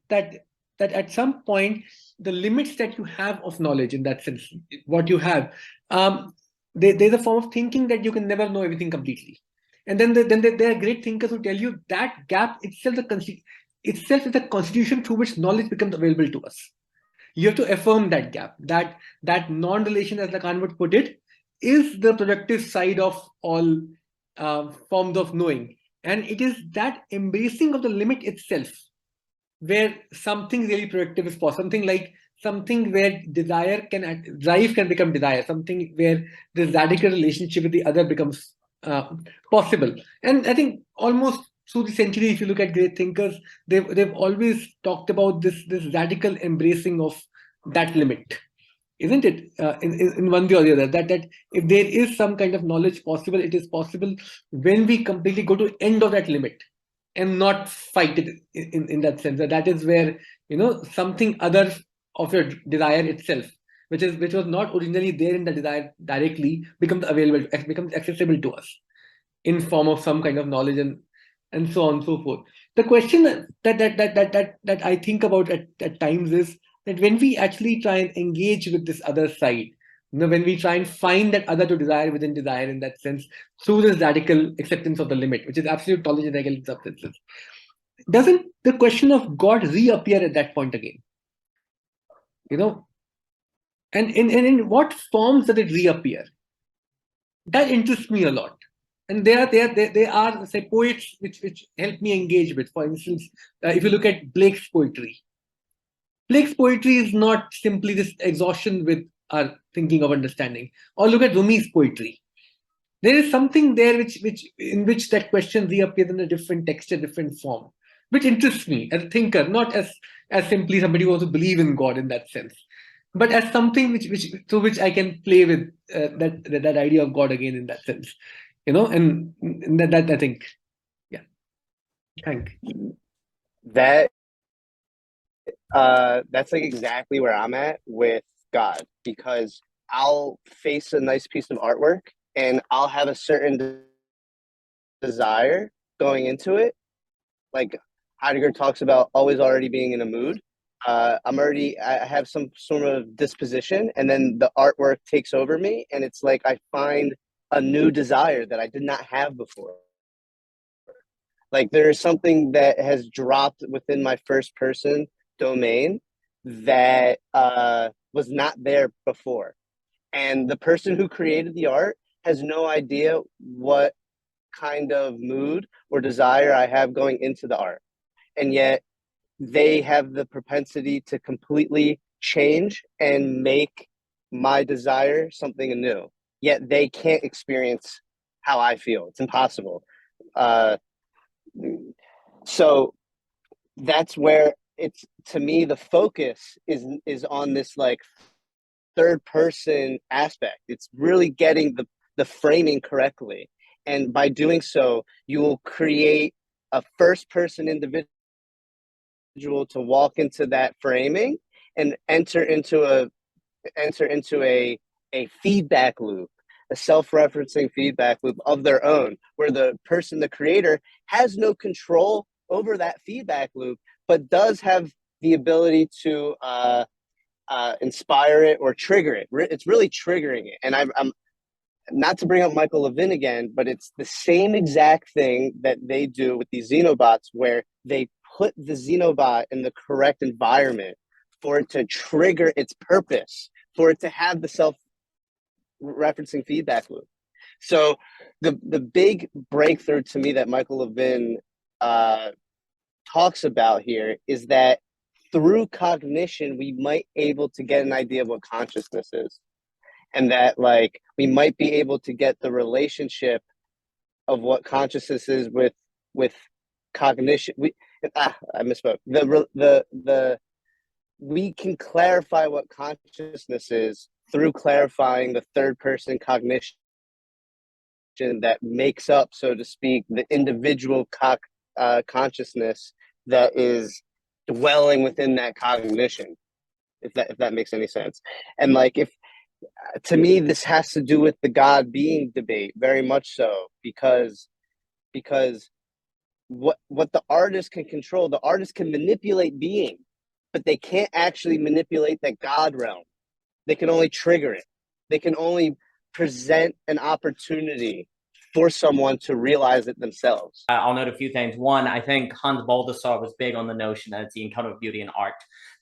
that at some point, the limits that you have of knowledge, in that sense, what you have, there's a form of thinking that you can never know everything completely. And then there are great thinkers who tell you that gap itself is the constitution through which knowledge becomes available to us. You have to affirm that gap. That non-relation, as Lacan would put it, is the productive side of all forms of knowing. And it is that embracing of the limit itself where something really productive is possible. Something where drive can become desire. Something where this radical relationship with the other becomes possible. And I think almost through the century, if you look at great thinkers, they've always talked about this radical embracing of that limit, isn't it? In one way or the other, that if there is some kind of knowledge possible, it is possible when we completely go to end of that limit and not fight it in that sense. That is where, something other of your desire itself, which was not originally there in the desire directly, becomes available, becomes accessible to us in form of some kind of knowledge and so on and so forth. The question that I think about at times is that when we actually try and engage with this other side, when we try and find that other to desire within desire in that sense, through this radical acceptance of the limit, which is absolute knowledge and negative substances, doesn't the question of God reappear at that point again? And in what forms does it reappear? That interests me a lot. And there are say poets which help me engage with. For instance, if you look at Blake's poetry is not simply this exhaustion with our thinking of understanding. Or look at Rumi's poetry. There is something there in which that question reappears in a different texture, different form, which interests me as a thinker, not as simply somebody who wants to believe in God in that sense, but as something through which I can play with that idea of God again in that sense, and that I think, yeah. Thank you. That's like exactly where I'm at with God, because I'll face a nice piece of artwork and I'll have a certain desire going into it. Like Heidegger talks about always already being in a mood. I have some sort of disposition, and then the artwork takes over me, and it's like I find a new desire that I did not have before. Like there is something that has dropped within my first person domain that was not there before. And the person who created the art has no idea what kind of mood or desire I have going into the art. And yet they have the propensity to completely change and make my desire something new. Yet they can't experience how I feel. It's impossible. So that's where it's, to me, the focus is on this like third person aspect. It's really getting the framing correctly. And by doing so, you will create a first person individual to walk into that framing and enter into a feedback loop, a self-referencing feedback loop of their own, where the creator has no control over that feedback loop, but does have the ability to inspire it or trigger it. It's really triggering it. And I'm not to bring up Michael Levin again, but it's the same exact thing that they do with these xenobots, where they put the xenobot in the correct environment for it to trigger its purpose, for it to have the self-referencing feedback loop. So the big breakthrough to me that Michael Levin talks about here is that through cognition, we might able to get an idea of what consciousness is. And that like we might be able to get the relationship of what consciousness is with cognition. I misspoke. We can clarify what consciousness is through clarifying the third person cognition that makes up, so to speak, the individual consciousness that is dwelling within that cognition, if that makes any sense. And like, if to me this has to do with the God being debate, very much so, because what the artist can control, the artist can manipulate being, but they can't actually manipulate that God realm. They can only trigger it. They can only present an opportunity for someone to realize it themselves. I'll note a few things. One, I think Hans Baldessar was big on the notion that it's the encounter of beauty and art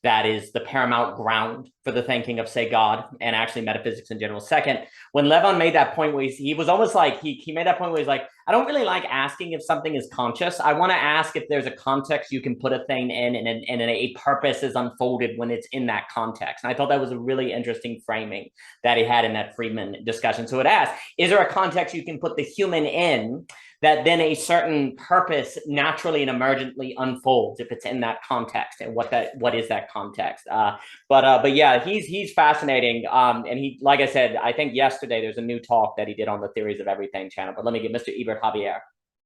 that is the paramount ground for the thinking of, say, God and actually metaphysics in general. Second, when Levon made that point where he was almost like, he made that point where he's like, I don't really like asking if something is conscious. I want to ask if there's a context you can put a thing in and a purpose is unfolded when it's in that context. And I thought that was a really interesting framing that he had in that Friedman discussion. So it asked, is there a context you can put the human in that then a certain purpose naturally and emergently unfolds if it's in that context, and what is that context? But yeah, he's fascinating. And he, like I said, I think yesterday there's a new talk that he did on the Theories of Everything channel. But let me get Mr. Ebert Javier.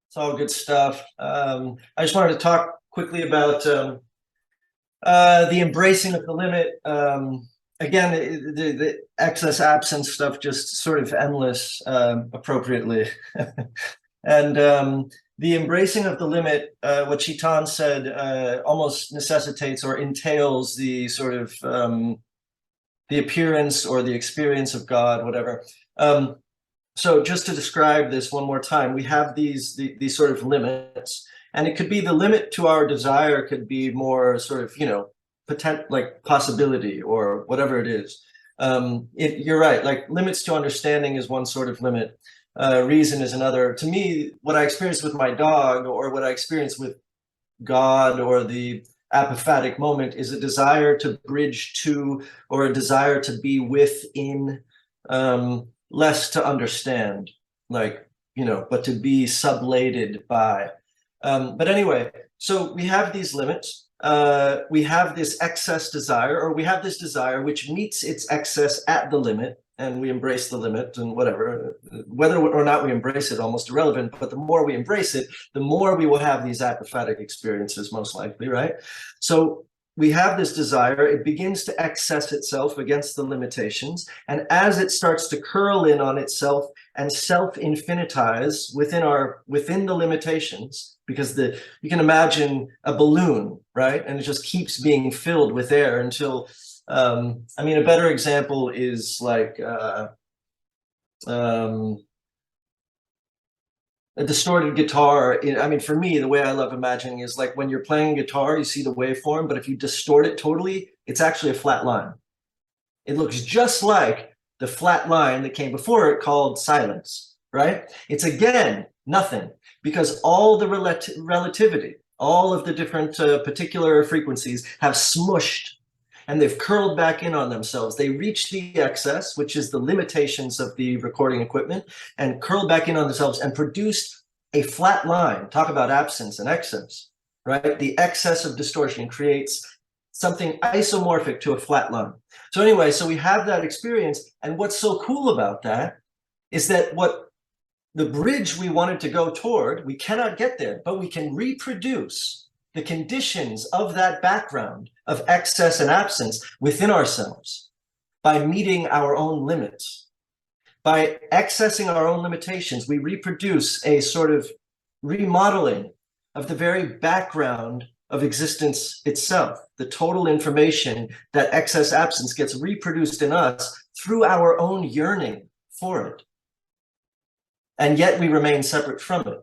It's all good stuff. I just wanted to talk quickly about the embracing of the limit. Again, the excess absence stuff just sort of endless, appropriately. And the embracing of the limit, what Chitan said, almost necessitates or entails the sort of the appearance or the experience of God, whatever. So just to describe this one more time, we have these sort of limits, and it could be the limit to our desire could be more sort of, you know, like possibility or whatever it is. You're right, like limits to understanding is one sort of limit. Reason is another. To me, what I experienced with my dog or what I experienced with God or the apophatic moment is a desire to bridge to or a desire to be within, less to understand, like, you know, but to be sublated by. But anyway, so we have these limits. We have this excess desire, or we have this desire which meets its excess at the limit, and we embrace the limit and whatever. Whether or not we embrace it, almost irrelevant, but the more we embrace it, the more we will have these apophatic experiences, most likely, right? So we have this desire, it begins to excess itself against the limitations, and as it starts to curl in on itself and self-infinitize within the limitations, because you can imagine a balloon, right? And it just keeps being filled with air until, I mean, a better example is like a distorted guitar. I mean, for me, the way I love imagining is like when you're playing guitar, you see the waveform, but if you distort it totally, it's actually a flat line. It looks just like the flat line that came before it called silence, right? It's again, nothing, because all the relativity, all of the different particular frequencies have smushed and they've curled back in on themselves. They reach the excess, which is the limitations of the recording equipment, and curled back in on themselves and produced a flat line. Talk about absence and excess, right? The excess of distortion creates something isomorphic to a flat line. So anyway, so we have that experience. And what's so cool about that is that what the bridge we wanted to go toward, we cannot get there, but we can reproduce the conditions of that background of excess and absence within ourselves by meeting our own limits. By accessing our own limitations, we reproduce a sort of remodeling of the very background of existence itself. The total information that excess absence gets reproduced in us through our own yearning for it. And yet we remain separate from it.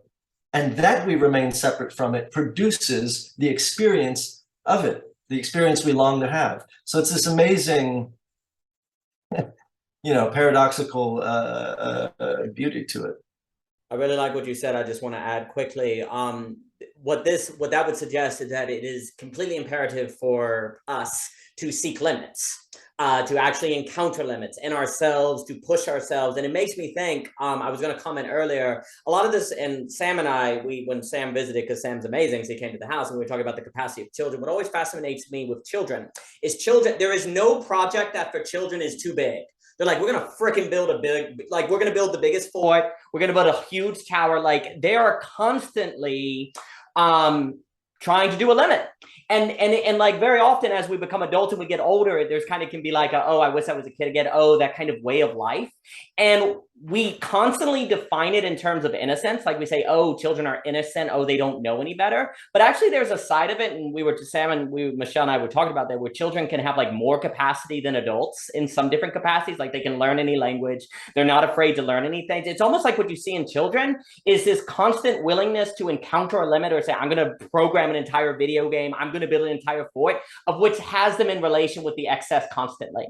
And that we remain separate from it produces the experience of it, the experience we long to have. So it's this amazing, you know, paradoxical beauty to it. I really like what you said. I just want to add quickly. What that would suggest is that it is completely imperative for us to seek limits. To actually encounter limits in ourselves, to push ourselves. And it makes me think, I was going to comment earlier, a lot of this, and Sam and I, when Sam visited, because Sam's amazing, so he came to the house and we were talking about the capacity of children. What always fascinates me with children is there is no project that for children is too big. They're like, we're going to freaking build we're going to build the biggest fort. We're going to build a huge tower. Like they are constantly, trying to do a limit. And like very often as we become adults and we get older, there's kind of can be like, oh, I wish I was a kid again. Oh, that kind of way of life. And we constantly define it in terms of innocence. Like we say, oh, children are innocent. Oh, they don't know any better. But actually there's a side of it. And Michelle and I were talking about that, where children can have like more capacity than adults in some different capacities. Like they can learn any language. They're not afraid to learn anything. It's almost like what you see in children is this constant willingness to encounter a limit or say, I'm going to program an entire video game. I'm going to build an entire fort, of which has them in relation with the excess constantly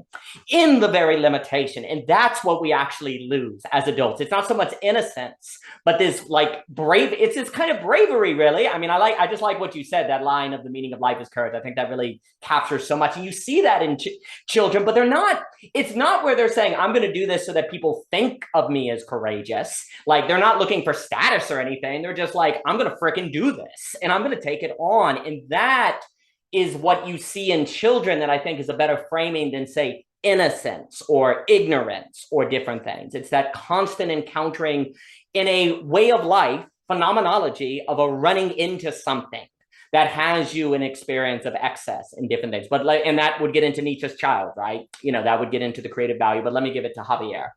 in the very limitation. And that's what we actually lose as adults. It's not so much innocence, but this like it's this kind of bravery, really. I mean, I just like what you said, that line of the meaning of life is courage. I think that really captures so much. And you see that in children, but it's not where they're saying, I'm going to do this so that people think of me as courageous. Like they're not looking for status or anything. They're just like, I'm going to freaking do this and I'm going to take it on. And that is what you see in children that I think is a better framing than say innocence or ignorance or different things. It's that constant encountering in a way of life, phenomenology of a running into something that has you an experience of excess and different things. But like, and that would get into Nietzsche's child, right? You know, that would get into the creative value, but let me give it to Javier.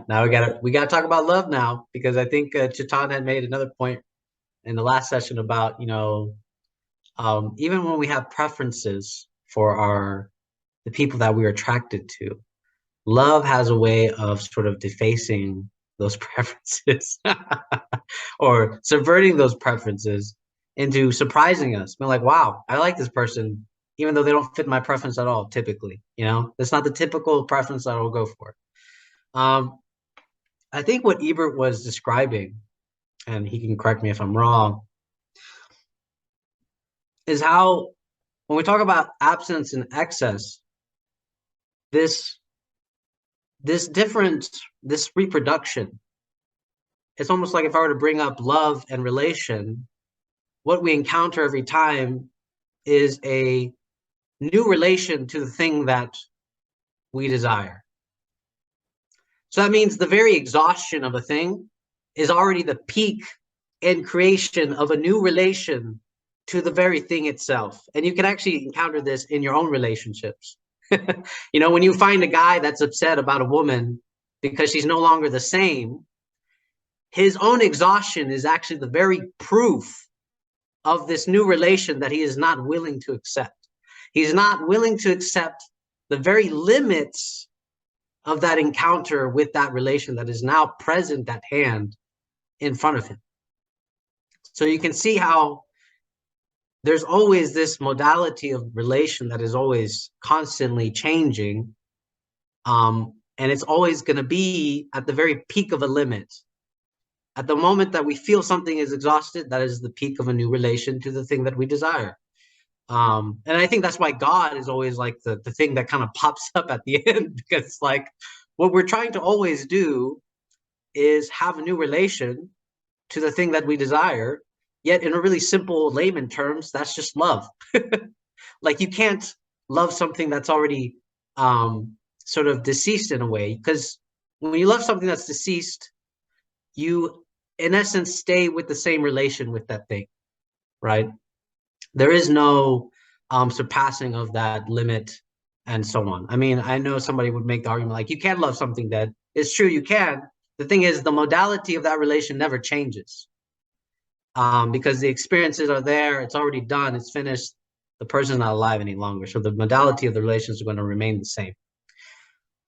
Now we gotta talk about love now, because I think Chetan had made another point in the last session about, you know, even when we have preferences for the people that we're attracted to, love has a way of sort of defacing those preferences or subverting those preferences into surprising us. We're like, wow, I like this person, even though they don't fit my preference at all, typically. You know, it's not the typical preference that I'll go for. I think what Ebert was describing, and he can correct me if I'm wrong, is how when we talk about absence and excess, this reproduction, it's almost like if I were to bring up love and relation, what we encounter every time is a new relation to the thing that we desire. So that means the very exhaustion of a thing is already the peak and creation of a new relation to the very thing itself. And you can actually encounter this in your own relationships. You know, when you find a guy that's upset about a woman because she's no longer the same, his own exhaustion is actually the very proof of this new relation that he is not willing to accept. He's not willing to accept the very limits of that encounter with that relation that is now present at hand in front of him. So you can see how there's always this modality of relation that is always constantly changing. And it's always going to be at the very peak of a limit. At the moment that we feel something is exhausted, that is the peak of a new relation to the thing that we desire. And I think that's why God is always like the thing that kind of pops up at the end, because it's like what we're trying to always do is have a new relation to the thing that we desire. Yet in a really simple layman terms, that's just love. Like you can't love something that's already sort of deceased in a way, because when you love something that's deceased, you in essence stay with the same relation with that thing, right? There is no surpassing of that limit and so on. I mean, I know somebody would make the argument like you can't love something dead. It's true, you can. The thing is, the modality of that relation never changes. Because the experiences are there, it's already done, it's finished, the person's not alive any longer. So the modality of the relations are going to remain the same.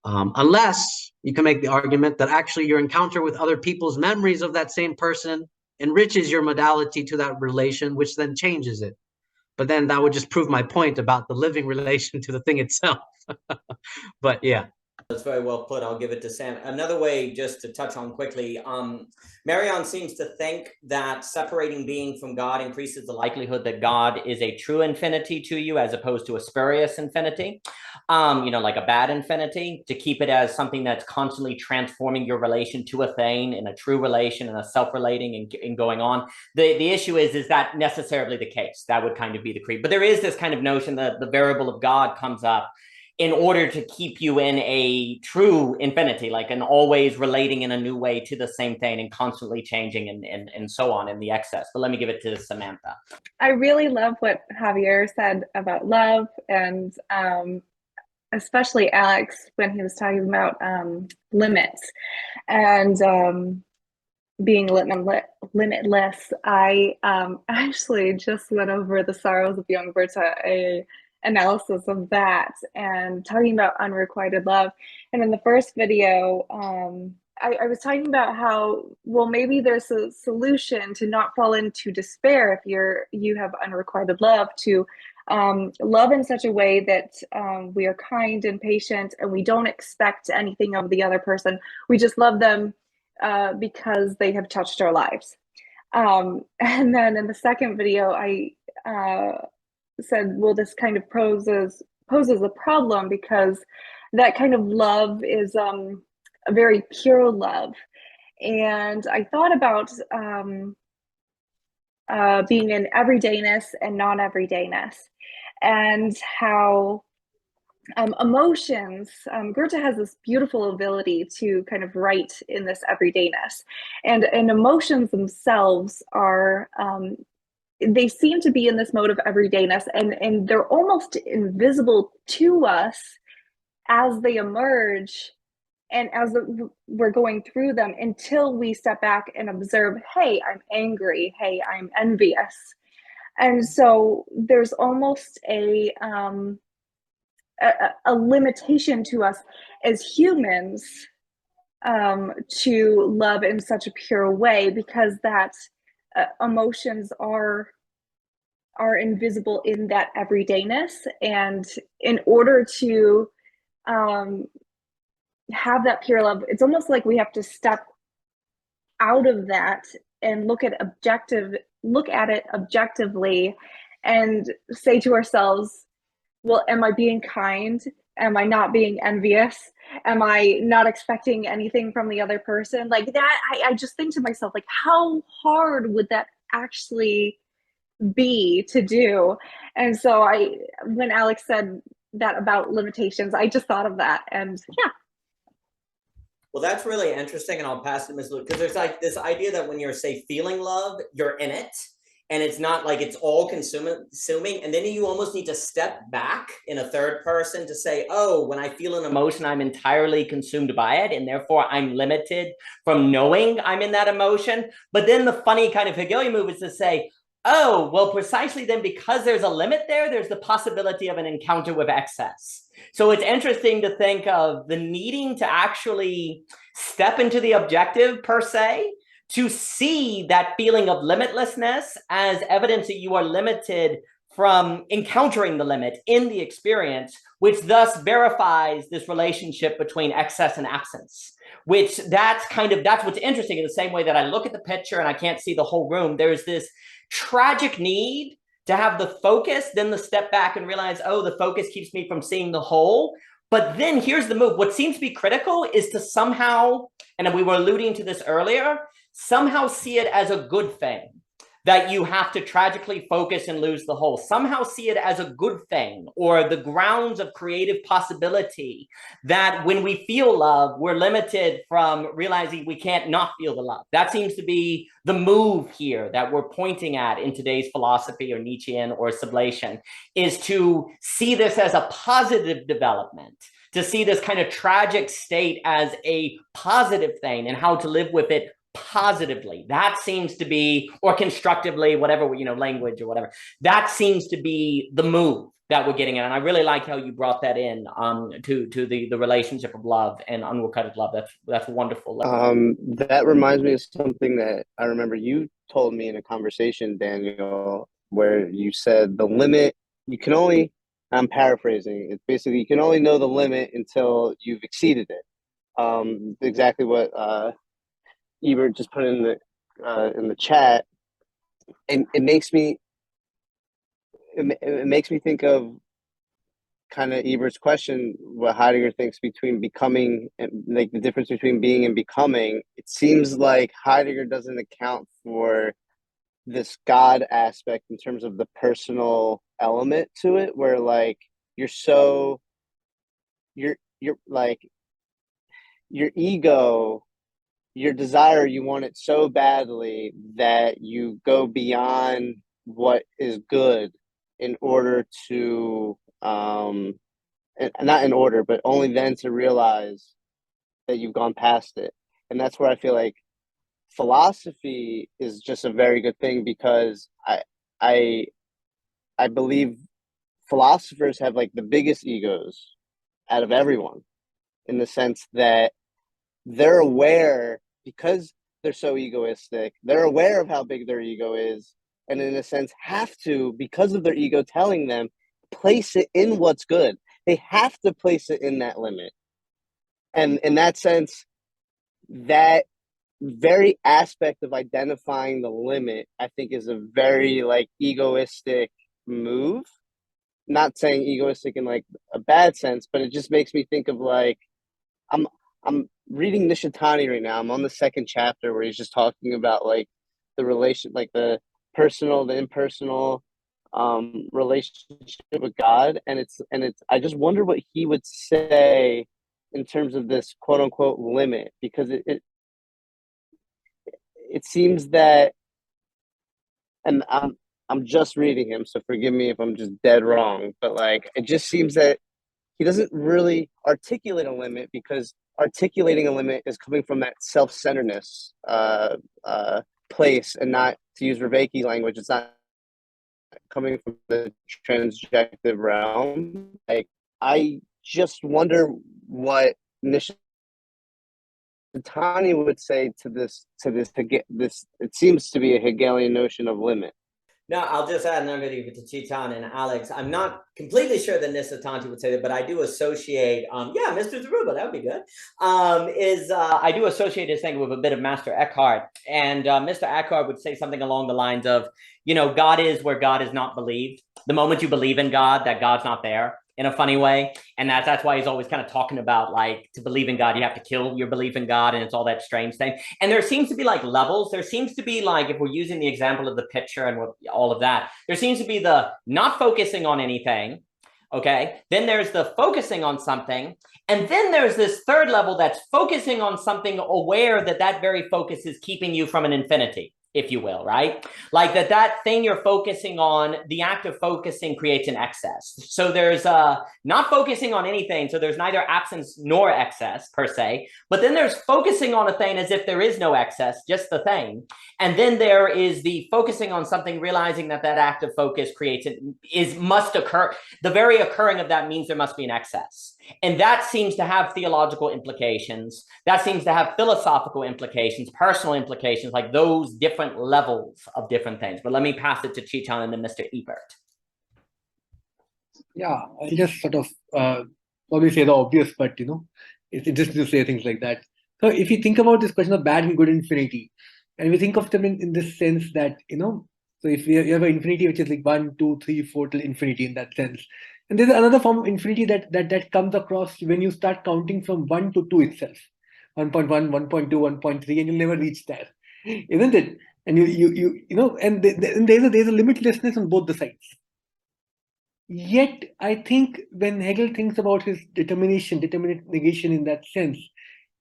Unless you can make the argument that actually your encounter with other people's memories of that same person enriches your modality to that relation, which then changes it. But then that would just prove my point about the living relation to the thing itself. But yeah. That's very well put. I'll give it to Sam. Another way, just to touch on quickly, Marion seems to think that separating being from God increases the likelihood that God is a true infinity to you as opposed to a spurious infinity, you know, like a bad infinity, to keep it as something that's constantly transforming your relation to a thing in a true relation and a self-relating and going on. The issue is that necessarily the case? That would kind of be the creed. But there is this kind of notion that the variable of God comes up in order to keep you in a true infinity, like an always relating in a new way to the same thing and constantly changing and so on in the excess. But let me give it to Samantha. I really love what Javier said about love, and especially Alex when he was talking about limits and being limitless. I actually just went over The Sorrows of Young Goethe, a analysis of that, and talking about unrequited love. And in the first video, I was talking about how, well, maybe there's a solution to not fall into despair if you have unrequited love, to love in such a way that we are kind and patient, and we don't expect anything of the other person. We just love them because they have touched our lives. And then in the second video, I said, well, this kind of poses a problem, because that kind of love is a very pure love. And I thought about being in everydayness and non-everydayness, and how emotions, Goethe has this beautiful ability to kind of write in this everydayness, and emotions themselves are, they seem to be in this mode of everydayness, and they're almost invisible to us as they emerge and as we're going through them, until we step back and observe, hey, I'm angry, hey, I'm envious. And so there's almost a limitation to us as humans to love in such a pure way, because that emotions are invisible in that everydayness. And in order to have that pure love, it's almost like we have to step out of that and look at it objectively, and say to ourselves, well, am I being kind? Am I not being envious? Am I not expecting anything from the other person? Like that, I just think to myself, like, how hard would that actually be to do? And so when Alex said that about limitations, I just thought of that, and yeah. Well, that's really interesting, and I'll pass it to Ms. Luke, because there's like this idea that when you're, say, feeling love, you're in it, and it's not like it's all consuming, and then you almost need to step back in a third person to say, oh, when I feel an emotion, I'm entirely consumed by it, and therefore I'm limited from knowing I'm in that emotion. But then the funny kind of Hegelian move is to say, oh, well, precisely then, because there's a limit there, there's the possibility of an encounter with excess. So it's interesting to think of the needing to actually step into the objective per se, to see that feeling of limitlessness as evidence that you are limited from encountering the limit in the experience, which thus verifies this relationship between excess and absence. Which that's what's interesting. In the same way that I look at the picture and I can't see the whole room, there's this tragic need to have the focus, then the step back and realize, oh, the focus keeps me from seeing the whole. But then here's the move. What seems to be critical is to somehow, and we were alluding to this earlier, somehow see it as a good thing, that you have to tragically focus and lose the whole. Somehow see it as a good thing, or the grounds of creative possibility, that when we feel love, we're limited from realizing we can't not feel the love. That seems to be the move here that we're pointing at in today's philosophy, or Nietzschean, or sublation, is to see this as a positive development, to see this kind of tragic state as a positive thing, and how to live with it positively. That seems to be, or constructively, whatever, language or whatever, that seems to be the move that we're getting at. And I really like how you brought that in to the relationship of love and unrequited love. That's wonderful. That reminds me of something that I remember you told me in a conversation, Daniel, where you said the limit, you can only, I'm paraphrasing, it's basically, you can only know the limit until you've exceeded it. Exactly what Ebert just put in the chat, and it makes me think of kind of Ebert's question, what Heidegger thinks between becoming, and like the difference between being and becoming. It seems like Heidegger doesn't account for this God aspect in terms of the personal element to it, where like you're so your like your ego, your desire, you want it so badly that you go beyond what is good in order to and not in order, but only then to realize that you've gone past it. And that's where I feel like philosophy is just a very good thing, because I I believe philosophers have like the biggest egos out of everyone, in the sense that they're aware, because they're so egoistic, they're aware of how big their ego is, and in a sense have to, because of their ego telling them, place it in what's good. They have to place it in that limit. And in that sense, that very aspect of identifying the limit, I think, is a very like egoistic move. Not saying egoistic in like a bad sense, but it just makes me think of like, I'm reading Nishitani right now. I'm on the second chapter where he's just talking about like the relation, like the personal, the impersonal relationship with God. And it's I just wonder what he would say in terms of this quote unquote limit, because it seems that, and I'm just reading him, so forgive me if I'm just dead wrong, but like it just seems that he doesn't really articulate a limit, because articulating a limit is coming from that self-centeredness place, and not, to use Vervaeke language, it's not coming from the transjective realm. Like, I just wonder what Nishitani would say to this to get this. It seems to be a Hegelian notion of limit. No, I'll just add another thing to Chitan and Alex. I'm not completely sure that Nisatanti would say that, but I do associate, yeah, Mr. Zaruba, that would be good, I do associate his thing with a bit of Master Eckhart. And Mr. Eckhart would say something along the lines of, you know, God is where God is not believed. The moment you believe in God, that God's not there, in a funny way. And that's why he's always kind of talking about, like, to believe in God, you have to kill your belief in God, and it's all that strange thing. And there seems to be like levels. There seems to be like, if we're using the example of the picture and all of that, there seems to be the not focusing on anything, okay? Then there's the focusing on something. And then there's this third level that's focusing on something, aware that that very focus is keeping you from an infinity, if you will, right? Like that thing you're focusing on, the act of focusing creates an excess. So there's not focusing on anything. So there's neither absence nor excess per se, but then there's focusing on a thing as if there is no excess, just the thing. And then there is the focusing on something, realizing that that act of focus creates must occur. The very occurring of that means there must be an excess. And that seems to have theological implications. That seems to have philosophical implications, personal implications, like those different levels of different things. But let me pass it to Chitan and then Mr. Ebert. Yeah, I'll just sort of probably say the obvious, but you know, it's interesting to say things like that. So if you think about this question of bad and good infinity, and we think of them in this sense that, you know, so if you have an infinity which is like 1, 2, 3, 4 till infinity in that sense. And there's another form of infinity that comes across when you start counting from 1 to 2 itself. 1.1, 1.2, 1.3, and you'll never reach there, isn't it? And you know, and there's a limitlessness on both the sides. Yet, I think when Hegel thinks about his determinate negation in that sense,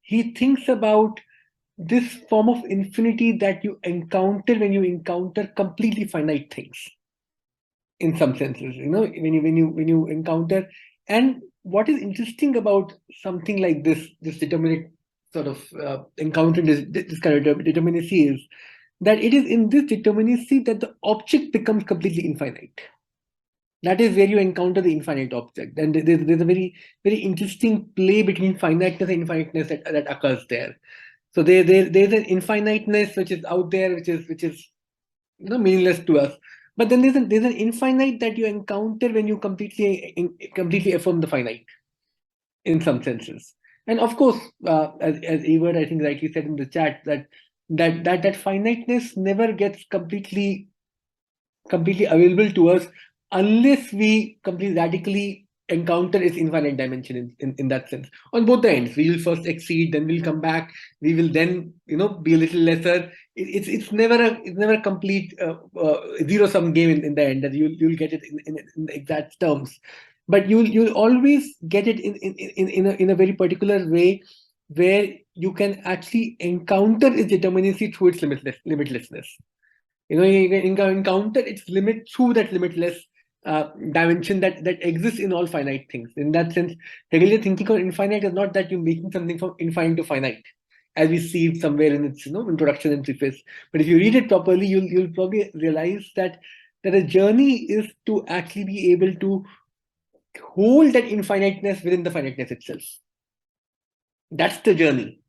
he thinks about this form of infinity that you encounter when you encounter completely finite things. In some senses, you know, when you encounter, and what is interesting about something like this determinate sort of encountering this kind of determinacy is that it is in this determinacy that the object becomes completely infinite. That is where you encounter the infinite object, and there's a very interesting play between finiteness and infiniteness that occurs there. So there's an infiniteness which is out there, which is you know, meaningless to us. But then there's an infinite that you encounter when you completely affirm the finite, in some senses. And of course, as Evert I think rightly said in the chat, that finiteness never gets completely available to us unless we completely radically encounter its infinite dimension in that sense. On both the ends, we will first exceed, then we'll come back, we will then, you know, be a little lesser. It's never a complete zero-sum game in the end, that you'll get it in the exact terms. but you'll always get it in a very particular way, where you can actually encounter its determinacy through its limitlessness. You can encounter its limit through that limitless dimension that exists in all finite things. In that sense, Hegelian thinking of infinite is not that you're making something from infinite to finite, as we see it somewhere in its introduction and preface. But if you read it properly, you'll probably realize that a journey is to actually be able to hold that infiniteness within the finiteness itself. That's the journey,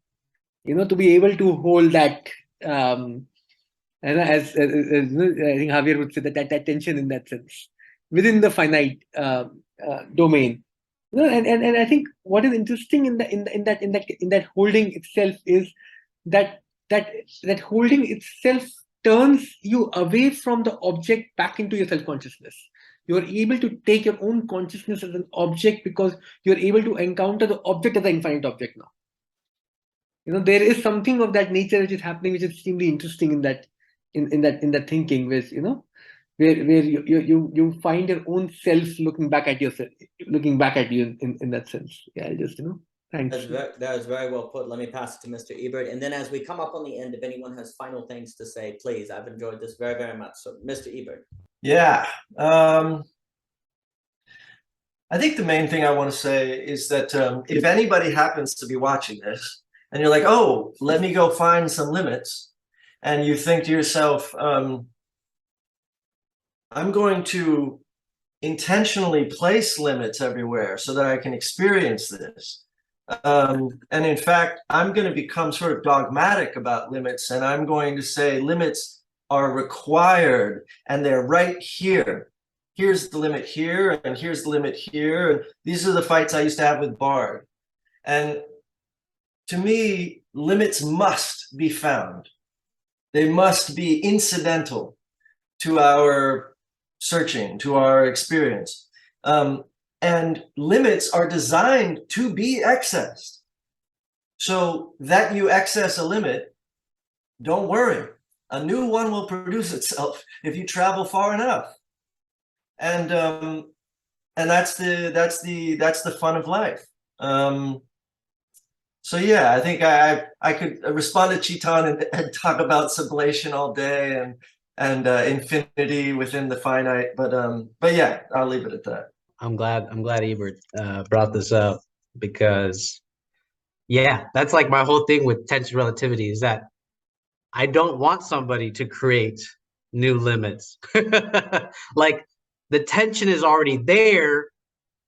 to be able to hold that, and as I think Javier would say, that tension in that sense within the finite domain. And I think what is interesting in that holding itself is that holding itself turns you away from the object back into your self-consciousness. You're able to take your own consciousness as an object because you're able to encounter the object as an infinite object now. There is something of that nature which is happening, which is extremely interesting in that thinking, which where you find your own self looking back at yourself, looking back at you in that sense. Yeah, just thanks. That was very well put. Let me pass it to Mr. Ebert, and then as we come up on the end, if anyone has final things to say, please. I've enjoyed this very, very much. So, Mr. Ebert. Yeah. I think the main thing I want to say is that if anybody happens to be watching this and you're like, oh, let me go find some limits, and you think to yourself, I'm going to intentionally place limits everywhere so that I can experience this. And in fact, I'm going to become sort of dogmatic about limits, and I'm going to say limits are required and they're right here. Here's the limit here, and here's the limit here. And these are the fights I used to have with Bard. And to me, limits must be found. They must be incidental to our searching, to our experience. And limits are designed to be accessed. So that you access a limit, don't worry. A new one will produce itself if you travel far enough. And that's the fun of life. So yeah, I think I could respond to Chetan and talk about sublation all day and infinity within the finite, but yeah, I'll leave it at that. I'm glad Ebert brought this up, because yeah, that's like my whole thing with tension relativity, is that I don't want somebody to create new limits. Like, the tension is already there,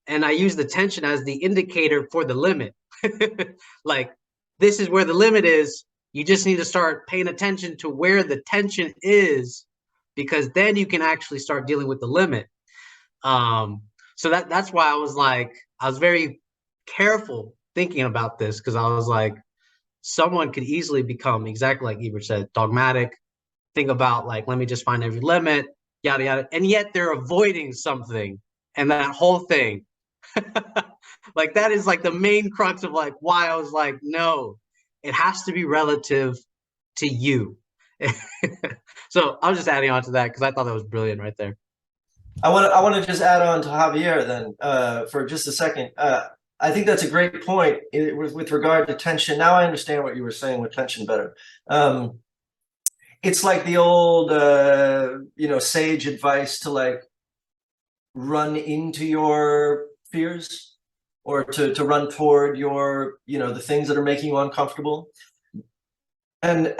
and I use the tension as the indicator for the limit. Like, this is where the limit is. You just need to start paying attention to where the tension is, because then you can actually start dealing with the limit. So that's why I was very careful thinking about this, because I was like, someone could easily become, exactly like Ebert said, dogmatic, think about like, let me just find every limit, yada, yada. And yet they're avoiding something. And that whole thing, like, that is like the main crux of like why I was like, no, it has to be relative to you. So I was just adding on to that because I thought that was brilliant right there. I want to just add on to Javier then for just a second. I think that's a great point with regard to tension. Now I understand what you were saying with tension better. It's like the old, sage advice to like run into your fears, or to run toward your, the things that are making you uncomfortable. And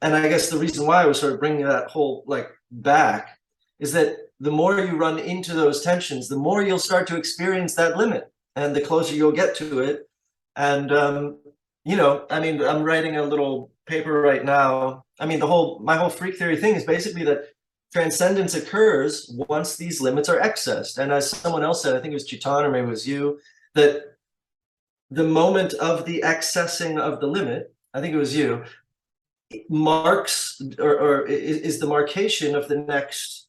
I guess the reason why I was sort of bringing that whole like back is that the more you run into those tensions, the more you'll start to experience that limit, and the closer you'll get to it. And, I'm writing a little paper right now. I mean, my whole freak theory thing is basically that transcendence occurs once these limits are accessed. And as someone else said, I think it was Chetan or maybe it was you, that the moment of the accessing of the limit, I think it was you, marks or is the marcation of the next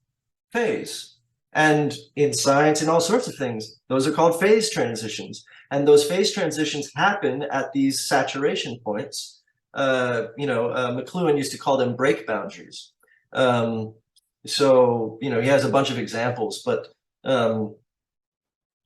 phase. And in science and all sorts of things, those are called phase transitions. And those phase transitions happen at these saturation points. McLuhan used to call them break boundaries. So he has a bunch of examples, but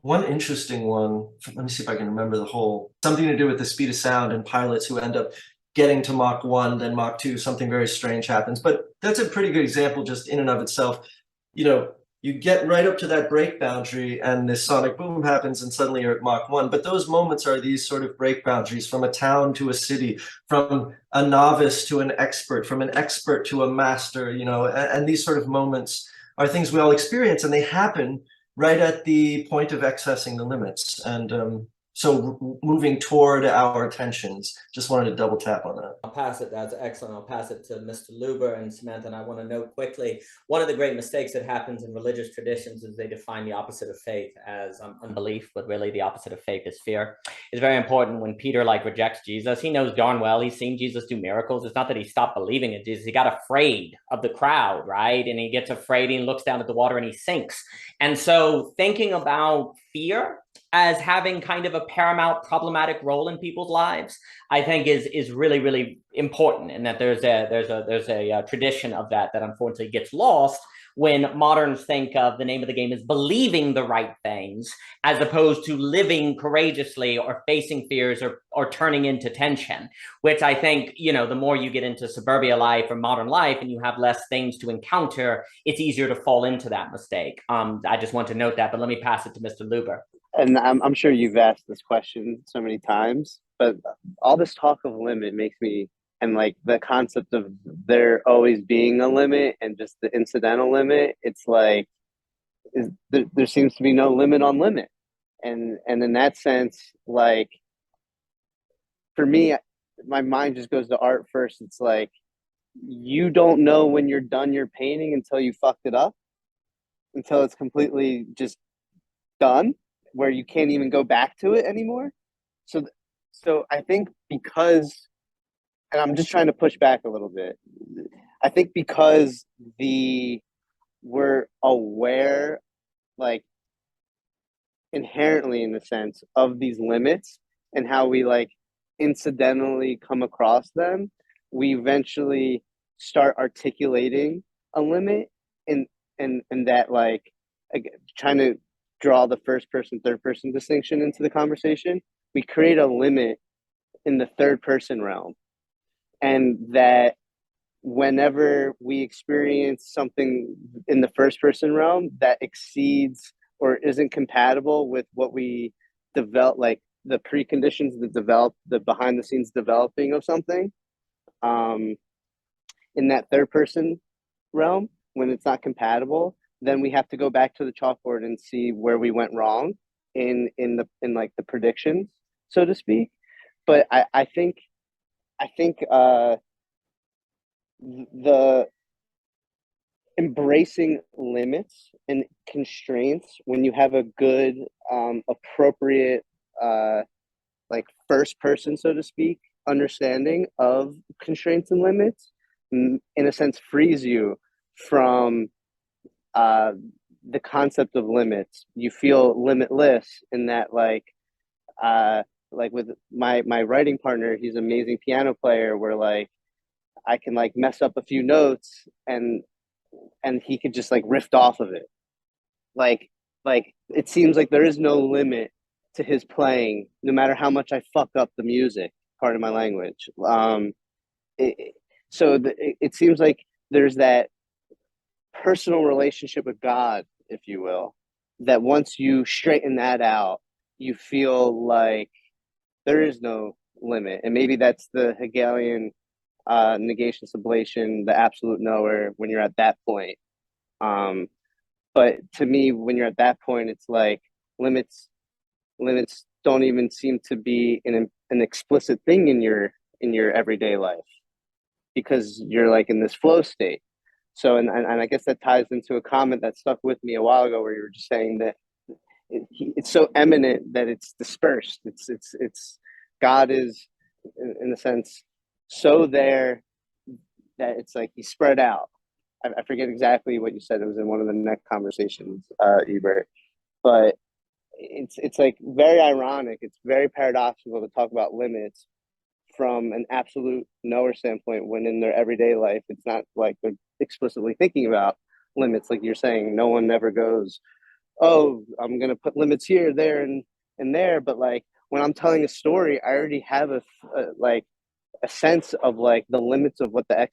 One interesting one, let me see if I can remember the whole, something to do with the speed of sound and pilots who end up getting to Mach 1, then Mach 2, something very strange happens. But that's a pretty good example just in and of itself. You know, you get right up to that break boundary and this sonic boom happens and suddenly you're at Mach 1. But those moments are these sort of break boundaries from a town to a city, from a novice to an expert, from an expert to a master, you know, and these sort of moments are things we all experience, and they happen right at the point of accessing the limits. And so moving toward our attentions, just wanted to double tap on that. I'll pass it, that's excellent. I'll pass it to Mr. Luber and Samantha, and I want to note quickly, one of the great mistakes that happens in religious traditions is they define the opposite of faith as unbelief, but really the opposite of faith is fear. It's very important when Peter rejects Jesus. He knows darn well he's seen Jesus do miracles. It's not that he stopped believing in Jesus. He got afraid of the crowd, right? And he gets afraid and he looks down at the water and he sinks. And so thinking about fear as having kind of a paramount problematic role in people's lives, I think is really, really important, and that there's a tradition of that unfortunately gets lost when moderns think of the name of the game as believing the right things, as opposed to living courageously or facing fears or turning into tension, which I think, you know, the more you get into suburbia life or modern life and you have less things to encounter, it's easier to fall into that mistake. I just want to note that, but let me pass it to Mr. Luber. And I'm sure you've asked this question so many times, but all this talk of limit makes me, and like the concept of there always being a limit and just the incidental limit, it's like there seems to be no limit on limit. And in that sense, like for me, my mind just goes to art first. It's like you don't know when you're done your painting until you fucked it up, until it's completely just done, where you can't even go back to it anymore. So I think because, and I'm just trying to push back a little bit, I think because we're aware, like inherently in the sense of these limits and how we like incidentally come across them, we eventually start articulating a limit and that, like, again, trying to draw the first person, third person distinction into the conversation, we create a limit in the third person realm. And that whenever we experience something in the first person realm that exceeds or isn't compatible with what we develop, like the preconditions that develop, the behind the scenes developing of something, in that third person realm, when it's not compatible, then we have to go back to the chalkboard and see where we went wrong in like the predictions, so to speak. But I think the embracing limits and constraints when you have a good appropriate like first person, so to speak, understanding of constraints and limits, in a sense frees you from the concept of limits. You feel limitless in that, like with my writing partner, he's an amazing piano player, where like I can like mess up a few notes and he could just like riff off of it. Like it seems like there is no limit to his playing, no matter how much I fuck up the music, pardon my language. It seems like there's that personal relationship with God, if you will, that once you straighten that out, you feel like there is no limit. And maybe that's the Hegelian negation sublation, the absolute knower, when you're at that point. But to me, when you're at that point, it's like limits don't even seem to be an explicit thing in your everyday life, because you're like in this flow state. So, and I guess that ties into a comment that stuck with me a while ago, where you were just saying that it's so eminent that it's dispersed. It's God is, in a sense, so there that it's like he's spread out. I forget exactly what you said. It was in one of the next conversations, Ebert. But it's like very ironic. It's very paradoxical to talk about limits from an absolute knower standpoint, when in their everyday life, it's not like they're explicitly thinking about limits. Like you're saying, no one ever goes oh, I'm gonna put limits here, there, and there. But like when I'm telling a story, I already have a sense of like the limits of what the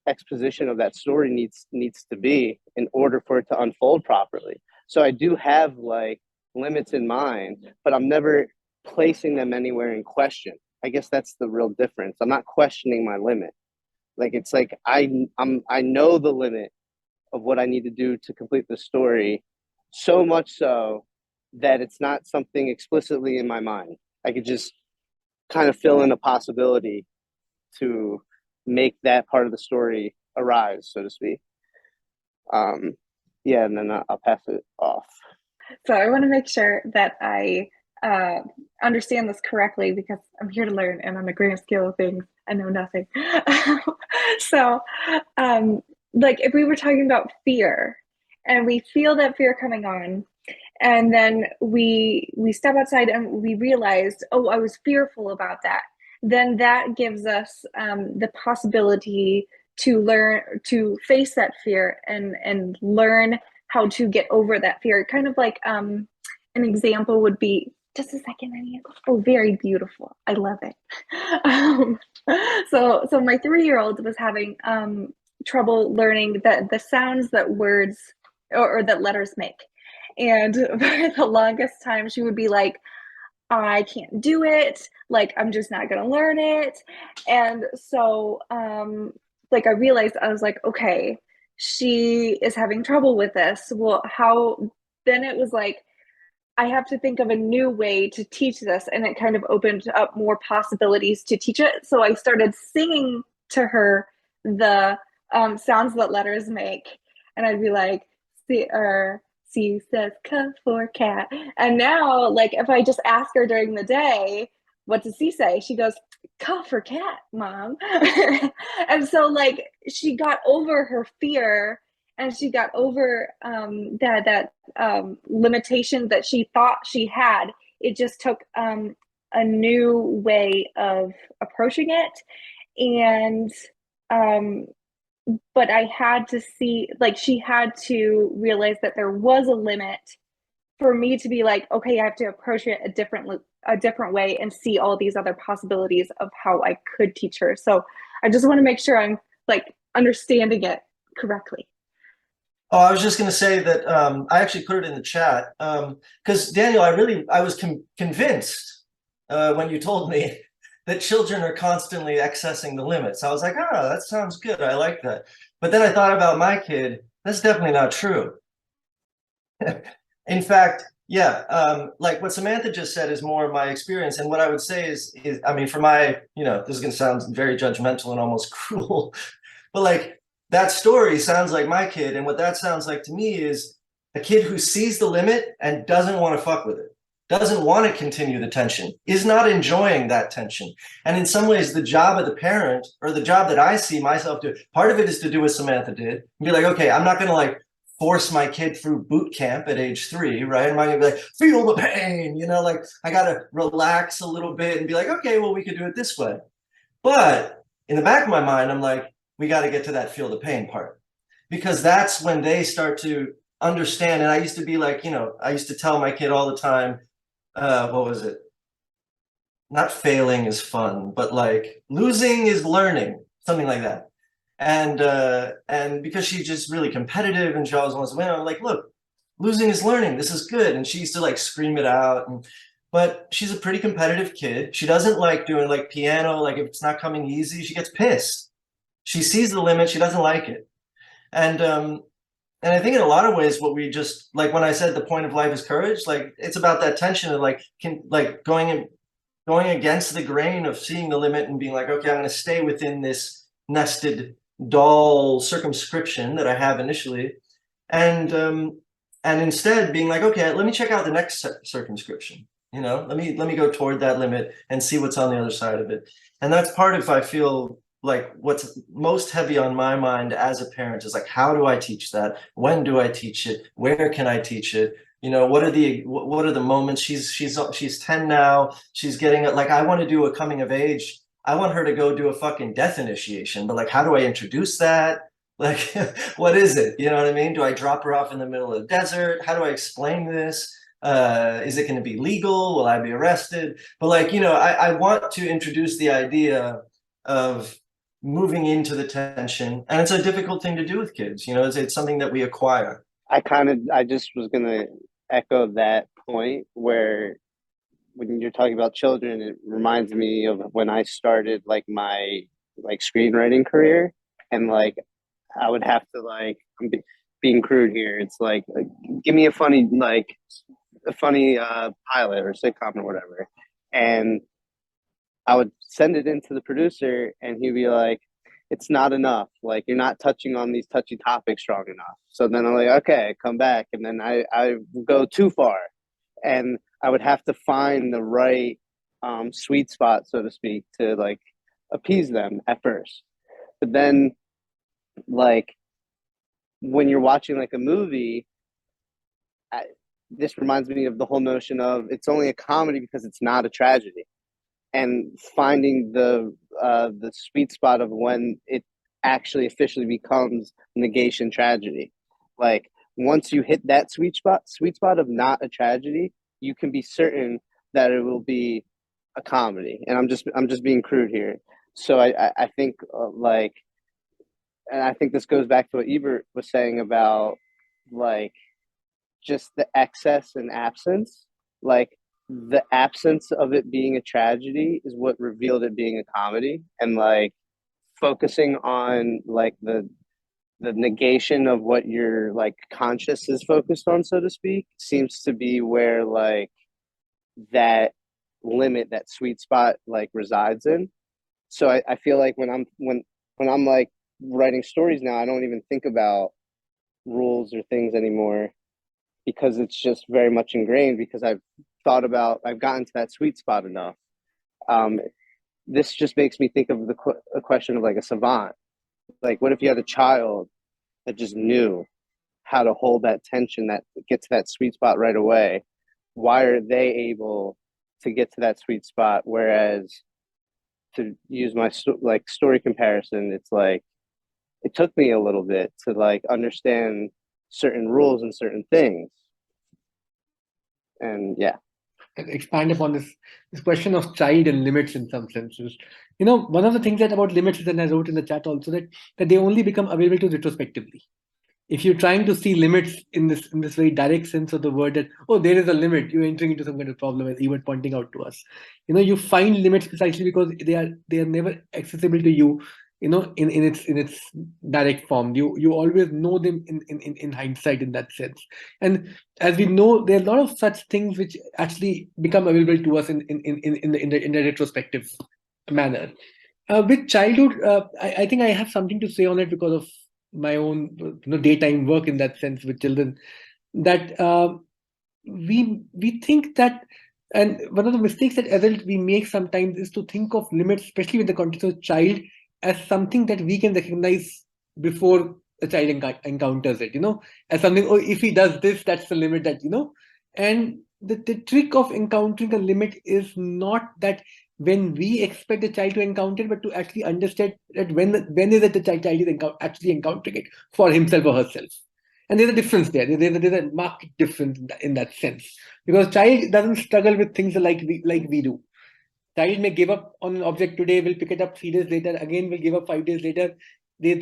exposition of that story needs to be in order for it to unfold properly. So I do have like limits in mind, but I'm never placing them anywhere in question. I guess that's the real difference. I'm not questioning my limit. Like it's like I know the limit of what I need to do to complete the story, so much so that it's not something explicitly in my mind. I could just kind of fill in a possibility to make that part of the story arise, so to speak. Yeah, and then I'll pass it off. So I want to make sure that I understand this correctly, because I'm here to learn, and on the grand scale of things, I know nothing. So, like if we were talking about fear, and we feel that fear coming on, and then we step outside and we realized, oh, I was fearful about that. Then that gives us the possibility to learn to face that fear and learn how to get over that fear. Kind of like an example would be, just a second, Annie. Oh, very beautiful. I love it. So my 3-year-old was having trouble learning the sounds that words or that letters make. And for the longest time, she would be like, I can't do it. Like, I'm just not going to learn it. And so, like, I realized, I was like, okay, she is having trouble with this. Well, how, then it was like, I have to think of a new way to teach this. And it kind of opened up more possibilities to teach it. So I started singing to her the sounds that letters make. And I'd be like, C says "c" for cat. And now, like, if I just ask her during the day, what does C say? She goes, "c" for cat, Mom. And so, like, she got over her fear, and she got over that limitation that she thought she had. It just took a new way of approaching it. And but I had to see, like, she had to realize that there was a limit for me to be like, okay, I have to approach it a different way and see all these other possibilities of how I could teach her. So I just want to make sure I'm like understanding it correctly. Oh, I was just going to say that I actually put it in the chat because Daniel, I was convinced when you told me that children are constantly accessing the limits. I was like, oh, that sounds good. I like that. But then I thought about my kid. That's definitely not true. In fact, yeah, like what Samantha just said is more of my experience. And what I would say is I mean, for my, this is going to sound very judgmental and almost cruel, but like that story sounds like my kid. And what that sounds like to me is a kid who sees the limit and doesn't want to fuck with it. Doesn't want to continue the tension, is not enjoying that tension. And in some ways, the job of the parent, or the job that I see myself do, part of it is to do what Samantha did, and be like, okay, I'm not going to like force my kid through boot camp at age 3, right? I'm not going to be like, feel the pain, like I got to relax a little bit and be like, okay, well, we could do it this way. But in the back of my mind, I'm like, we got to get to that feel the pain part, because that's when they start to understand. And I used to be like, I used to tell my kid all the time, what was it? Not failing is fun, but like losing is learning, something like that. And because she's just really competitive and she always wants to win, I'm like, look, losing is learning. This is good. And she used to like scream it out. But she's a pretty competitive kid. She doesn't like doing like piano. Like if it's not coming easy, she gets pissed. She sees the limit. She doesn't like it. And I think in a lot of ways, what we just, like when I said the point of life is courage, like it's about that tension of like, going against the grain of seeing the limit and being like, okay, I'm going to stay within this nested doll circumscription that I have initially. And instead being like, okay, let me check out the next circumscription. Let me go toward that limit and see what's on the other side of it. And that's part of, I feel, like what's most heavy on my mind as a parent is like, how do I teach that? When do I teach it? Where can I teach it? What are the moments? She's 10 now. She's getting it. Like, I want to do a coming of age. I want her to go do a fucking death initiation, but like, how do I introduce that? Like, what is it? You know what I mean? Do I drop her off in the middle of the desert? How do I explain this? Is it going to be legal? Will I be arrested? But like, you know, I want to introduce the idea of moving into the tension, and it's a difficult thing to do with kids. You know, it's something that we acquire. I just was gonna echo that point where when you're talking about children, it reminds me of when I started like my like screenwriting career, and like I would have to like being crude here. It's like give me a funny pilot or sitcom or whatever, and I would send it into the producer, and he'd be like, "It's not enough. Like you're not touching on these touchy topics strong enough." So then I'm like, "Okay, come back," and then I go too far, and I would have to find the right sweet spot, so to speak, to like appease them at first. But then, like when you're watching like a movie, this reminds me of the whole notion of it's only a comedy because it's not a tragedy, and finding the sweet spot of when it actually officially becomes negation tragedy. Like once you hit that sweet spot of not a tragedy, you can be certain that it will be a comedy. And I'm just being crude here. So I think like, and I think this goes back to what Ebert was saying about like just the excess and absence. Like the absence of it being a tragedy is what revealed it being a comedy, and like focusing on like the negation of what your like conscious is focused on, so to speak, seems to be where like that limit, that sweet spot like resides in. So I feel like when I'm like writing stories now, I don't even think about rules or things anymore, because it's just very much ingrained, because I've gotten to that sweet spot enough. This just makes me think of the question of like a savant. Like, what if you had a child that just knew how to hold that tension, that get to that sweet spot right away? Why are they able to get to that sweet spot? Whereas, to use my story comparison, it's like it took me a little bit to like understand certain rules and certain things. And yeah, expand upon this question of child and limits in some senses. You know, one of the things that about limits, and I wrote in the chat also, that they only become available to retrospectively. If you're trying to see limits in this very direct sense of the word, that there is a limit, you're entering into some kind of problem, as Ebert pointing out to us. You know, you find limits precisely because they are never accessible to you. You know, in its direct form, you always know them in hindsight, in that sense. And as we know, there are a lot of such things which actually become available to us in the retrospective manner. With childhood, I think I have something to say on it because of my own daytime work in that sense with children, that we think that, and one of the mistakes that adults we make sometimes is to think of limits, especially with the context of child, as something that we can recognize before a child encounters it, as something, if he does this, that's the limit, that, and the trick of encountering a limit is not that when we expect the child to encounter it, but to actually understand that when is it the child is actually encountering it for himself or herself. And there's a difference there. There's a marked difference in that sense, because child doesn't struggle with things like we do. Child may give up on an object today, will pick it up 3 days later, again will give up 5 days later. There's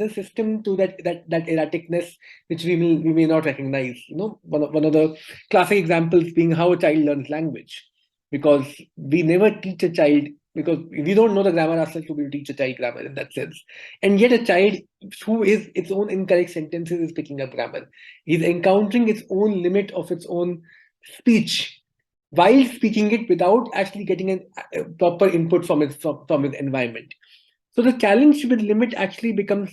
a system to that erraticness which we may not recognize. One of the classic examples being how a child learns language, because we never teach a child, because we don't know the grammar ourselves to teach a child grammar in that sense. And yet a child who is its own incorrect sentences is picking up grammar. He's encountering its own limit of its own speech while speaking it without actually getting a proper input from his environment. So the challenge with limit actually becomes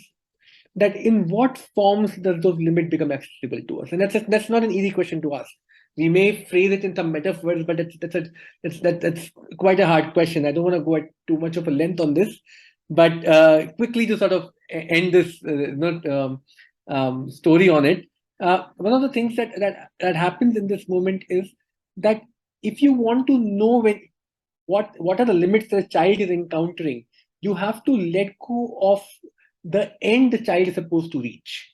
that in what forms does those limits become accessible to us? And that's not an easy question to ask. We may phrase it in some metaphors, but that's quite a hard question. I don't want to go at too much of a length on this, but quickly to sort of end this story on it. One of the things that happens in this moment is that if you want to know what are the limits that a child is encountering, you have to let go of the end the child is supposed to reach.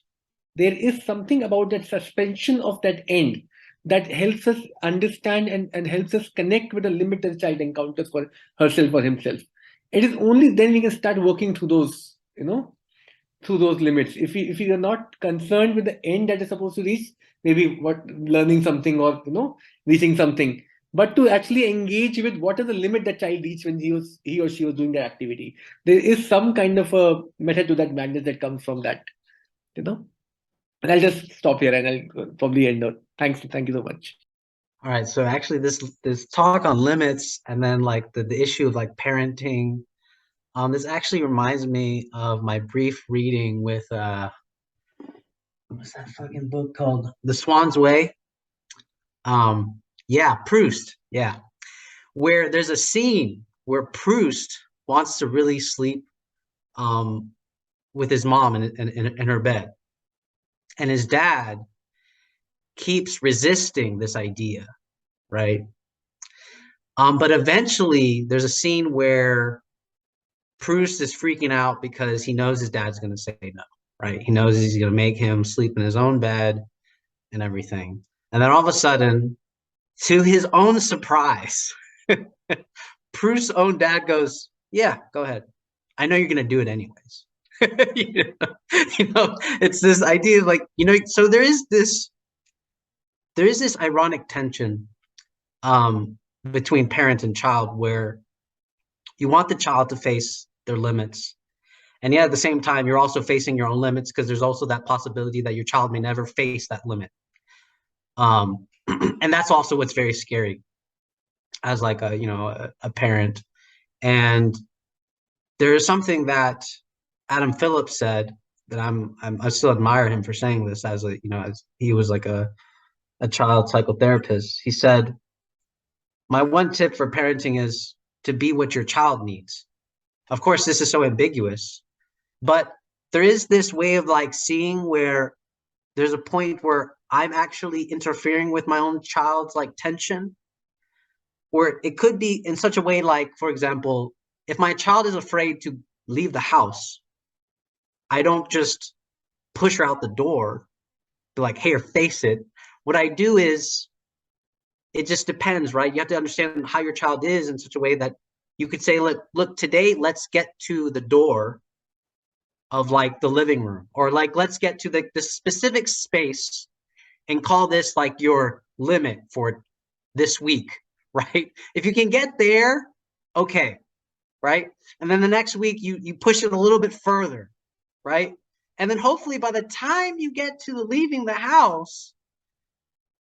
There is something about that suspension of that end that helps us understand and helps us connect with the limit that the child encounters for herself or himself. It is only then we can start working through those, through those limits. If we are not concerned with the end that is supposed to reach, maybe learning something or reaching something, but to actually engage with what is the limit that child reached when he or she was doing that activity. There is some kind of a method to that madness that comes from that, And I'll just stop here and I'll probably end up. Thank you so much. All right, so actually this talk on limits and then like the issue of like parenting, this actually reminds me of my brief reading with what's that fucking book called? The Swan's Way. Yeah, Proust. Yeah, where there's a scene where Proust wants to really sleep with his mom in her bed, and his dad keeps resisting this idea, right? But eventually there's a scene where Proust is freaking out because he knows his dad's going to say no, right? He knows he's going to make him sleep in his own bed and everything. And then all of a sudden, to his own surprise, Proust's own dad goes, yeah, go ahead. I know you're going to do it anyways. It's this idea of like, so there is this ironic tension between parent and child where you want the child to face their limits. And yet at the same time, you're also facing your own limits because there's also that possibility that your child may never face that limit. And that's also what's very scary as like a parent. And there is something that Adam Phillips said that I still admire him for saying this as he was like a child psychotherapist. He said, my one tip for parenting is to be what your child needs. Of course, this is so ambiguous, but there is this way of like seeing where there's a point where I'm actually interfering with my own child's like tension, or it could be in such a way like, for example, if my child is afraid to leave the house, I don't just push her out the door, be like, hey, or face it. What I do is, it just depends, right? You have to understand how your child is in such a way that you could say, look, today, let's get to the door of like the living room, or like, let's get to the specific space and call this like your limit for this week, right? If you can get there, okay, right? And then the next week, you push it a little bit further, right? And then hopefully by the time you get to leaving the house,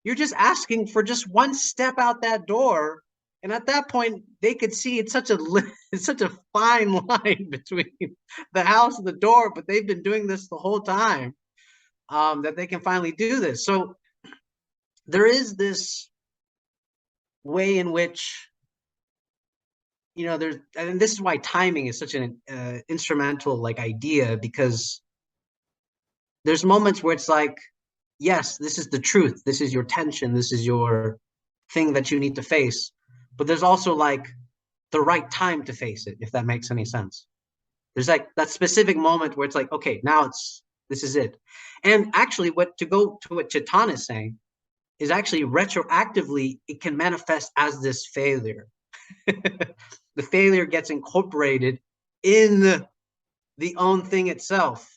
you're just asking for just one step out that door. And at that point, they could see it's such a fine line between the house and the door, but they've been doing this the whole time, that they can finally do this. So there is this way in which, and this is why timing is such an instrumental like idea, because there's moments where it's like, yes, this is the truth. This is your tension. This is your thing that you need to face. But there's also like the right time to face it, if that makes any sense. There's like that specific moment where it's like, okay, now this is it. And actually to go to what Chetan is saying is actually retroactively, it can manifest as this failure. The failure gets incorporated in the own thing itself.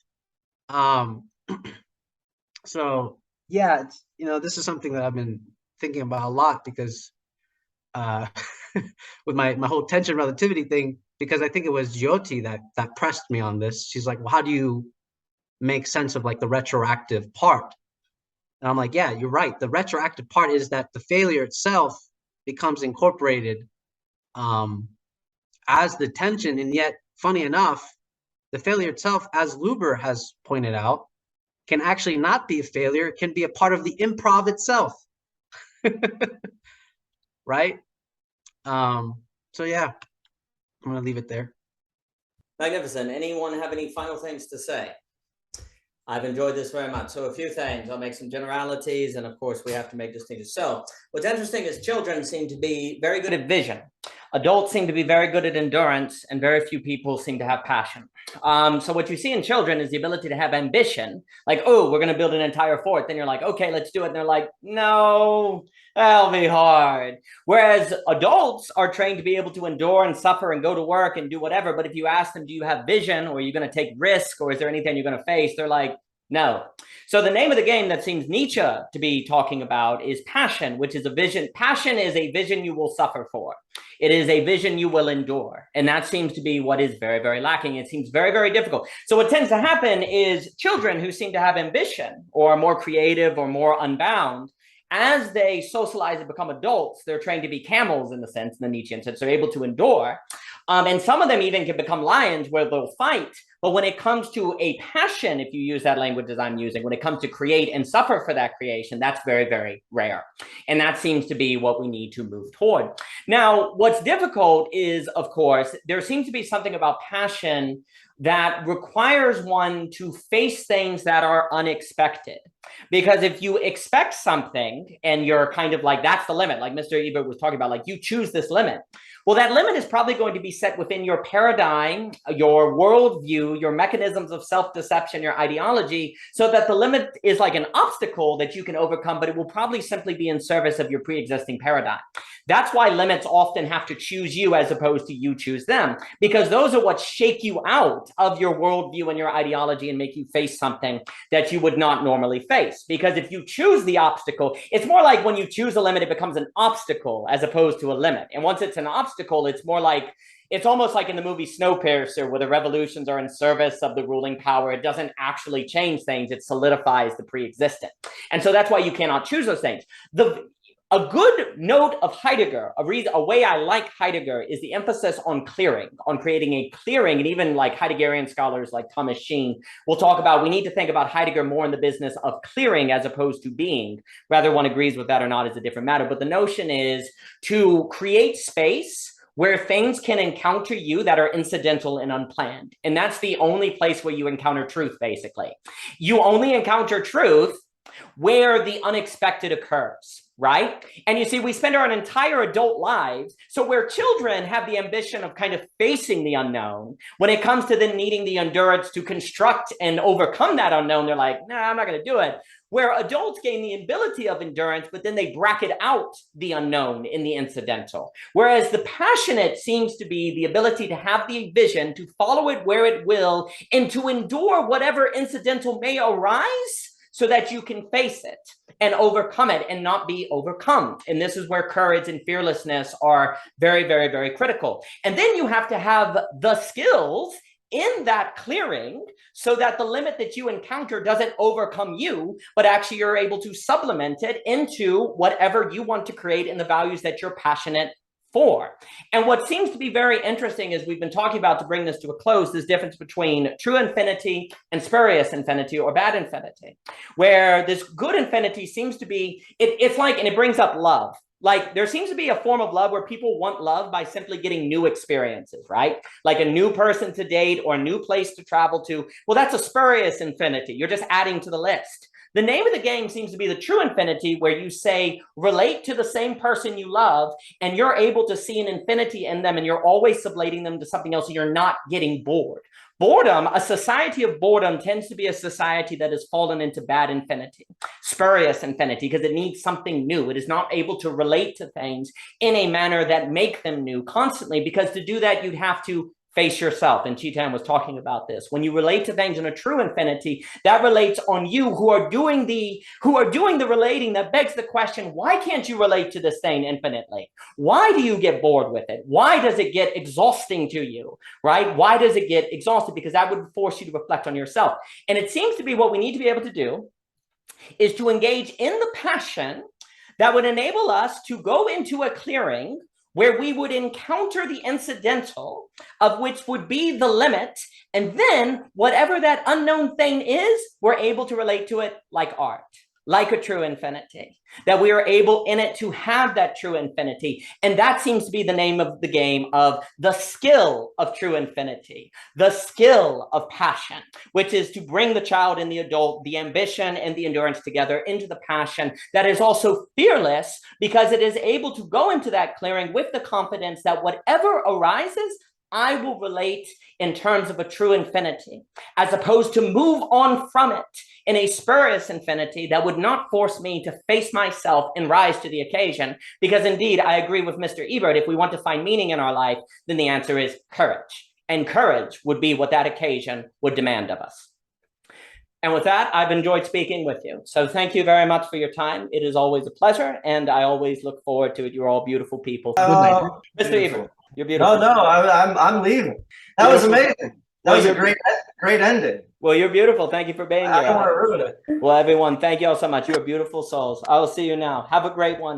So yeah, this is something that I've been thinking about a lot because with my whole tension relativity thing, because I think it was Jyoti that pressed me on this. She's like, well, how do you make sense of like the retroactive part? And I'm like, yeah, you're right. The retroactive part is that the failure itself becomes incorporated as the tension. And yet, funny enough, the failure itself, as Luber has pointed out, can actually not be a failure. It can be a part of the improv itself. Right? So yeah, I'm gonna leave it there. Magnificent. Anyone have any final things to say? I've enjoyed this very much. So a few things. I'll make some generalities, and of course we have to make distinctions. So what's interesting is children seem to be very good at vision. adults seem to be very good at endurance and very few people seem to have passion. So what you see in children is the ability to have ambition, like, oh, we're going to build an entire fort. Then you're like, okay, let's do it. And they're like, no, that'll be hard. Whereas adults are trained to be able to endure and suffer and go to work and do whatever. But if you ask them, do you have vision, or are you going to take risk, or is there anything you're going to face? They're like, no. So the name of the game that seems Nietzsche to be talking about is passion, which is a vision. Passion is a vision you will suffer for. It is a vision you will endure. And that seems to be what is very, very lacking. It seems very, very difficult. So what tends to happen is children who seem to have ambition or are more creative or more unbound, as they socialize and become adults, they're trained to be camels in the sense, in the Nietzschean sense, they're able to endure. And some of them even can become lions where they'll fight. But when it comes to a passion, if you use that language as I'm using, when it comes to create and suffer for that creation, that's very, very rare. And that seems to be what we need to move toward. Now, what's difficult is, of course, there seems to be something about passion that requires one to face things that are unexpected. Because if you expect something and you're kind of like, that's the limit, like Mr. Ebert was talking about, like you choose this limit. Well, that limit is probably going to be set within your paradigm, your worldview, your mechanisms of self-deception, your ideology, so that the limit is like an obstacle that you can overcome, but it will probably simply be in service of your pre-existing paradigm. That's why limits often have to choose you as opposed to you choose them, because those are what shake you out of your worldview and your ideology and make you face something that you would not normally face. Because if you choose the obstacle, it's more like when you choose a limit, it becomes an obstacle as opposed to a limit. And once it's an obstacle, it's more like, it's almost like in the movie Snowpiercer, where the revolutions are in service of the ruling power. It doesn't actually change things. It solidifies the pre-existent. And so that's why you cannot choose those things. A good note of Heidegger, a way I like Heidegger is the emphasis on clearing, on creating a clearing. And even like Heideggerian scholars like Thomas Sheen will talk about, we need to think about Heidegger more in the business of clearing as opposed to being. Whether one agrees with that or not is a different matter. But the notion is to create space where things can encounter you that are incidental and unplanned. And that's the only place where you encounter truth, basically. You only encounter truth where the unexpected occurs, right? And you see, we spend our entire adult lives, so where children have the ambition of kind of facing the unknown, when it comes to then needing the endurance to construct and overcome that unknown, they're like, nah, I'm not going to do it. Where adults gain the ability of endurance, but then they bracket out the unknown in the incidental. Whereas the passionate seems to be the ability to have the vision, to follow it where it will, and to endure whatever incidental may arise, so that you can face it and overcome it and not be overcome. And this is where courage and fearlessness are very, very, very critical. And then you have to have the skills in that clearing so that the limit that you encounter doesn't overcome you, but actually you're able to supplement it into whatever you want to create in the values that you're passionate for. And what seems to be very interesting is we've been talking about, to bring this to a close, this difference between true infinity and spurious infinity or bad infinity, where this good infinity seems to be, it's like, and it brings up love. Like there seems to be a form of love where people want love by simply getting new experiences, right? Like a new person to date or a new place to travel to. Well, that's a spurious infinity. You're just adding to the list. The name of the game seems to be the true infinity, where you say, relate to the same person you love, and you're able to see an infinity in them, and you're always sublating them to something else, and you're not getting bored. Boredom, a society of boredom tends to be a society that has fallen into bad infinity, spurious infinity, because it needs something new. It is not able to relate to things in a manner that make them new constantly, because to do that, you'd have to face yourself. And Chitan was talking about this. When you relate to things in a true infinity, that relates on you who are doing the relating. That begs the question, why can't you relate to this thing infinitely? Why do you get bored with it? Why does it get exhausting to you, right? Why does it get exhausted? Because that would force you to reflect on yourself. And it seems to be what we need to be able to do is to engage in the passion that would enable us to go into a clearing where we would encounter the incidental, of which would be the limit, and then whatever that unknown thing is, we're able to relate to it like art. like a true infinity, that we are able in it to have that true infinity. And that seems to be the name of the game of the skill of true infinity, the skill of passion, which is to bring the child and the adult, the ambition and the endurance together into the passion that is also fearless, because it is able to go into that clearing with the confidence that whatever arises, I will relate in terms of a true infinity, as opposed to move on from it in a spurious infinity that would not force me to face myself and rise to the occasion. Because indeed, I agree with Mr. Ebert, if we want to find meaning in our life, then the answer is courage. And courage would be what that occasion would demand of us. And with that, I've enjoyed speaking with you. So thank you very much for your time. It is always a pleasure, and I always look forward to it. You're all beautiful people. Oh, Mr. beautiful. Ebert, you're beautiful. No, I'm leaving. That was amazing. That was a great ending. Well, you're beautiful. Thank you for being here. I don't want to ruin it. Well, everyone, thank you all so much. You're beautiful souls. I will see you now. Have a great one.